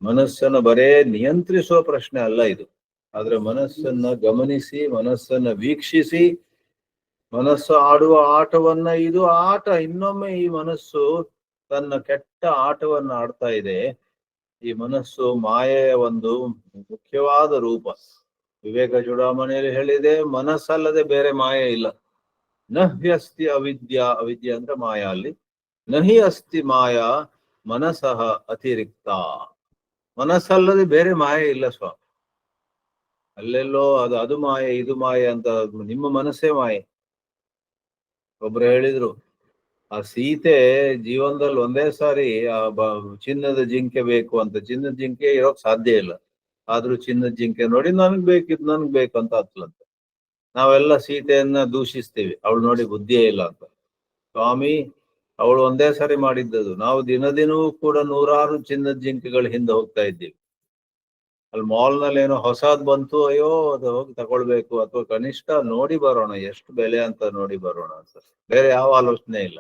ಮನಸ್ಸನ್ನ ಬರೇ ನಿಯಂತ್ರಿಸುವ ಪ್ರಶ್ನೆ ಅಲ್ಲ ಇದು. ಆದ್ರೆ ಮನಸ್ಸನ್ನ ಗಮನಿಸಿ, ಮನಸ್ಸನ್ನ ವೀಕ್ಷಿಸಿ, ಮನಸ್ಸು ಆಡುವ ಆಟವನ್ನ, ಇದು ಆಟ. ಇನ್ನೊಮ್ಮೆ ಈ ಮನಸ್ಸು ತನ್ನ ಕೆಟ್ಟ ಆಟವನ್ನ ಆಡ್ತಾ ಇದೆ. ಈ ಮನಸ್ಸು ಮಾಯೆಯ ಒಂದು ಮುಖ್ಯವಾದ ರೂಪ. ವಿವೇಕ ಚೂಡಾಮಣಿಯಲ್ಲಿ ಹೇಳಿದೆ, ಮನಸ್ಸಲ್ಲದೆ ಬೇರೆ ಮಾಯೆ ಇಲ್ಲ. ನಹ್ಯ ಅಸ್ತಿ ಅವಿದ್ಯಾ, ಅವಿದ್ಯೆ ಅಂದ್ರೆ ಮಾಯಾ. ಅಲ್ಲಿ ನಹಿ ಅಸ್ತಿ ಮಾಯಾ ಮನಸಃ ಅತಿರಿಕ್ತ. ಮನಸ್ಸಲ್ಲದೆ ಬೇರೆ ಮಾಯೆ ಇಲ್ಲ ಸ್ವಾಮಿ. ಅಲ್ಲೆಲ್ಲೋ ಅದು ಮಾಯೆ, ಇದು ಮಾಯೆ ಅಂತ ನಿಮ್ಮ ಮನಸ್ಸೇ ಮಾಯೆ. ಒಬ್ರು ಹೇಳಿದ್ರು, ಆ ಸೀತೆ ಜೀವನದಲ್ಲಿ ಒಂದೇ ಸಾರಿ ಆ ಚಿನ್ನದ ಜಿಂಕೆ ಬೇಕು ಅಂತ. ಚಿನ್ನದ ಜಿಂಕೆ ಇರೋಕ್ ಸಾಧ್ಯ ಇಲ್ಲ, ಆದ್ರೂ ಚಿನ್ನದ ಜಿಂಕೆ ನೋಡಿ ನನ್ಗ್ ಬೇಕಿದ್ ನನ್ಗ್ ಬೇಕು ಅಂತ ಹತ್ಲಂತ. ನಾವೆಲ್ಲ ಸೀತೆಯನ್ನ ದೂಷಿಸ್ತೀವಿ, ಅವಳು ನೋಡಿ ಬುದ್ಧಿಯೇ ಇಲ್ಲ ಅಂತ. ಸ್ವಾಮಿ, ಅವಳು ಒಂದೇ ಸಾರಿ ಮಾಡಿದ್ದದು. ನಾವು ದಿನವೂ ಕೂಡ ನೂರಾರು ಚಿನ್ನದ ಜಿಂಕೆಗಳ ಹಿಂದೆ ಹೋಗ್ತಾ ಇದ್ದೀವಿ. ಅಲ್ಲಿ ಮಾಲ್ ನಲ್ಲಿ ಏನೋ ಹೊಸದ್ ಬಂತು, ಅಯ್ಯೋ ಅದು ಹೋಗಿ ತಗೊಳ್ಬೇಕು, ಅಥವಾ ಕನಿಷ್ಠ ನೋಡಿ ಬರೋಣ, ಎಷ್ಟು ಬೆಲೆ ಅಂತ ನೋಡಿ ಬರೋಣ ಅಂತ. ಬೇರೆ ಯಾವ ಆಲೋಚನೆ ಇಲ್ಲ.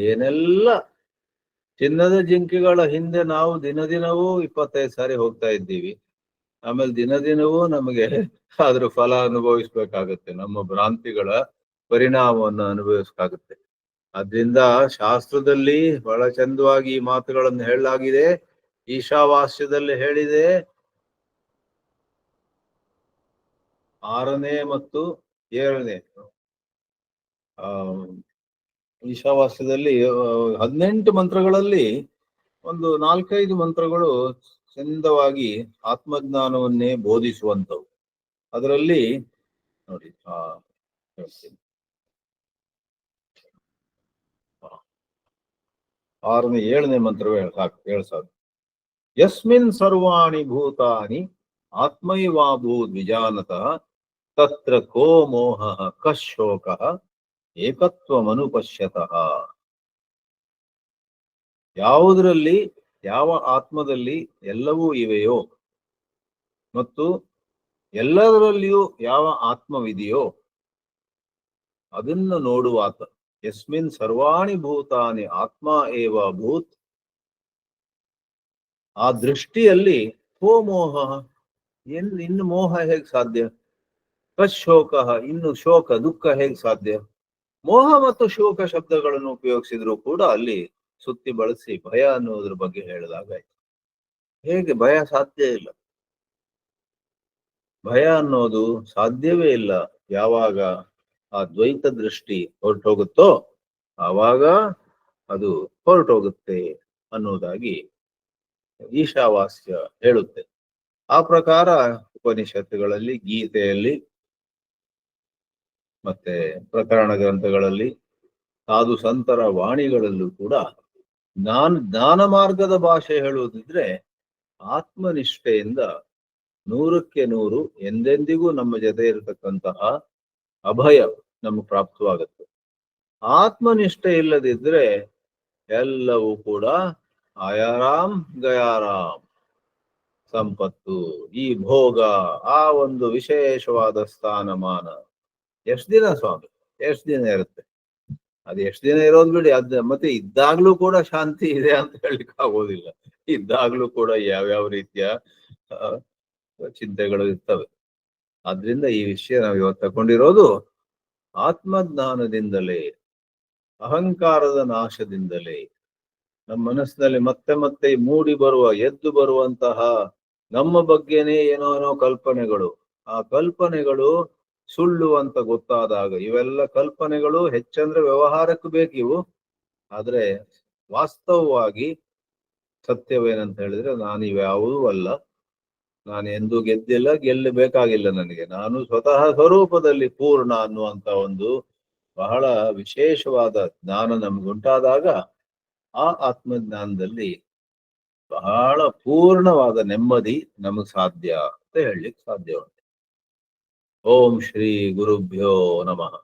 ಏನೆಲ್ಲ ಚಿನ್ನದ ಜಿಂಕೆಗಳ ಹಿಂದೆ ನಾವು ದಿನವೂ 25 ಸಾರಿ ಹೋಗ್ತಾ ಇದ್ದೀವಿ. ಆಮೇಲೆ ದಿನವೂ ನಮಗೆ ಅದ್ರ ಫಲ ಅನುಭವಿಸ್ಬೇಕಾಗತ್ತೆ, ನಮ್ಮ ಭ್ರಾಂತಿಗಳ ಪರಿಣಾಮವನ್ನು ಅನುಭವಿಸ್ಬೇಕಾಗತ್ತೆ. ಆದ್ರಿಂದ ಶಾಸ್ತ್ರದಲ್ಲಿ ಬಹಳ ಚಂದವಾಗಿ ಈ ಮಾತುಗಳನ್ನು ಹೇಳಲಾಗಿದೆ. ಈಶಾವಾಸ್ಯದಲ್ಲಿ ಹೇಳಿದೆ. 6ನೇ ಮತ್ತು 7ನೇ ಈಶಾವಾಸ್ಯದಲ್ಲಿ 18 ಮಂತ್ರಗಳಲ್ಲಿ ಒಂದು 4-5 ಮಂತ್ರಗಳು ಚಂದವಾಗಿ ಆತ್ಮಜ್ಞಾನವನ್ನೇ ಬೋಧಿಸುವಂಥವು. ಅದರಲ್ಲಿ ನೋಡಿ ಹೇಳ್ತೀನಿ. 7ನೇ ಮಂತ್ರವೇ ಸಾಕು. ಯಸ್ಮಿನ್ ಸರ್ವಾಣಿ ಭೂತಾನಿ ಆತ್ಮೈವಾಭೂದ್ ವಿಜಾನತಃ ತತ್ರ ಕೋ ಮೋಹ ಕಶೋಕ ಏಕತ್ವಮನುಪಶ್ಯತಃ. ಯಾವುದರಲ್ಲಿ, ಯಾವ ಆತ್ಮದಲ್ಲಿ ಎಲ್ಲವೂ ಇವೆಯೋ ಮತ್ತು ಎಲ್ಲದರಲ್ಲಿಯೂ ಯಾವ ಆತ್ಮವಿದೆಯೋ ಅದನ್ನು ನೋಡುವಾತ. ಯಸ್ಮಿನ್ ಸರ್ವಾಣಿ ಭೂತಾನಿ ಆತ್ಮ ಏವ ಭೂತ್. ಆ ದೃಷ್ಟಿಯಲ್ಲಿ ಕೋ ಮೋಹ, ಇನ್ನು ಮೋಹ ಹೇಗೆ ಸಾಧ್ಯ? ಕಶೋಕ, ಇನ್ನು ಶೋಕ ದುಃಖ ಹೇಗೆ ಸಾಧ್ಯ? ಮೋಹ ಮತ್ತು ಶೋಕ ಶಬ್ದಗಳನ್ನು ಉಪಯೋಗಿಸಿದ್ರು ಕೂಡ ಅಲ್ಲಿ ಸುತ್ತಿ ಬಳಸಿ ಭಯ ಅನ್ನೋದ್ರ ಬಗ್ಗೆ ಹೇಳಿದಾಗಾಯ್ತು. ಹೇಗೆ ಭಯ ಸಾಧ್ಯ ಇಲ್ಲ? ಭಯ ಅನ್ನೋದು ಸಾಧ್ಯವೇ ಇಲ್ಲ. ಯಾವಾಗ ಆ ದ್ವೈತ ದೃಷ್ಟಿ ಹೊರಟೋಗುತ್ತೋ ಆವಾಗ ಅದು ಹೊರಟೋಗುತ್ತೆ ಅನ್ನೋದಾಗಿ ಈಶಾವಾಸ್ಯ ಹೇಳುತ್ತೆ. ಆ ಪ್ರಕಾರ ಉಪನಿಷತ್ತುಗಳಲ್ಲಿ, ಗೀತೆಯಲ್ಲಿ, ಮತ್ತೆ ಪ್ರಕರಣ ಗ್ರಂಥಗಳಲ್ಲಿ, ಸಾಧು ಸಂತರ ವಾಣಿಗಳಲ್ಲೂ ಕೂಡ ಜ್ಞಾನ ಮಾರ್ಗದ ಭಾಷೆ ಹೇಳುವುದಿದ್ರೆ ಆತ್ಮನಿಷ್ಠೆಯಿಂದ 100ಕ್ಕೆ 100 ಎಂದೆಂದಿಗೂ ನಮ್ಮ ಜೊತೆ ಇರತಕ್ಕಂತಹ ಅಭಯ ನಮಗೆ ಪ್ರಾಪ್ತವಾಗುತ್ತೆ. ಆತ್ಮನಿಷ್ಠೆ ಇಲ್ಲದಿದ್ರೆ ಎಲ್ಲವೂ ಕೂಡ ಆಯಾರಾಮ್ ಗಯಾರಾಮ್, ಸಂಪತ್ತು, ಈ ಭೋಗ, ಆ ಒಂದು ವಿಶೇಷವಾದ ಸ್ಥಾನಮಾನ ಎಷ್ಟು ದಿನ ಸ್ವಾಮಿ, ಎಷ್ಟು ದಿನ ಇರುತ್ತೆ? ಅದು ಎಷ್ಟು ದಿನ ಇರೋದು ಬಿಡಿ. ಮತ್ತೆ ಇದ್ದಾಗ್ಲೂ ಕೂಡ ಶಾಂತಿ ಇದೆ ಅಂತ ಹೇಳಲಿಕ್ಕೆ ಆಗೋದಿಲ್ಲ. ಇದ್ದಾಗ್ಲೂ ಕೂಡ ಯಾವ್ಯಾವ ರೀತಿಯ ಚಿಂತೆಗಳು ಇರ್ತವೆ. ಆದ್ರಿಂದ ಈ ವಿಷಯ ನಾವು ಇವತ್ತು ತಗೊಂಡಿರೋದು ಆತ್ಮಜ್ಞಾನದಿಂದಲೇ, ಅಹಂಕಾರದ ನಾಶದಿಂದಲೇ ನಮ್ಮ ಮನಸ್ಸಿನಲ್ಲಿ ಮತ್ತೆ ಮತ್ತೆ ಮೂಡಿ ಬರುವ, ಎದ್ದು ಬರುವಂತಹ ನಮ್ಮ ಬಗ್ಗೆನೇ ಏನೋ ಕಲ್ಪನೆಗಳು, ಆ ಕಲ್ಪನೆಗಳು ಸುಳ್ಳು ಅಂತ ಗೊತ್ತಾದಾಗ, ಇವೆಲ್ಲ ಕಲ್ಪನೆಗಳು ಹೆಚ್ಚಂದ್ರೆ ವ್ಯವಹಾರಕ್ಕೆ ಬೇಕಿವು, ಆದ್ರೆ ವಾಸ್ತವವಾಗಿ ಸತ್ಯವೇನಂತ ಹೇಳಿದ್ರೆ ನಾನು ಇವ್ಯಾವುದೂ ಅಲ್ಲ, ನಾನು ಎಂದೂ ಗೆದ್ದಿಲ್ಲ, ಗೆಲ್ಲಬೇಕಾಗಿಲ್ಲ ನನಗೆ, ನಾನು ಸ್ವತಃ ಸ್ವರೂಪದಲ್ಲಿ ಪೂರ್ಣ ಅನ್ನುವಂತ ಒಂದು ಬಹಳ ವಿಶೇಷವಾದ ಜ್ಞಾನ ನಮ್ಗುಂಟಾದಾಗ ಆ ಆತ್ಮಜ್ಞಾನದಲ್ಲಿ ಬಹಳ ಪೂರ್ಣವಾದ ನೆಮ್ಮದಿ ನಮಗ್ ಸಾಧ್ಯ ಅಂತ ಹೇಳಲಿಕ್ಕೆ ಸಾಧ್ಯ ಉಂಟು. ಓಂ ಶ್ರೀ ಗುರುಭ್ಯೋ ನಮಃ.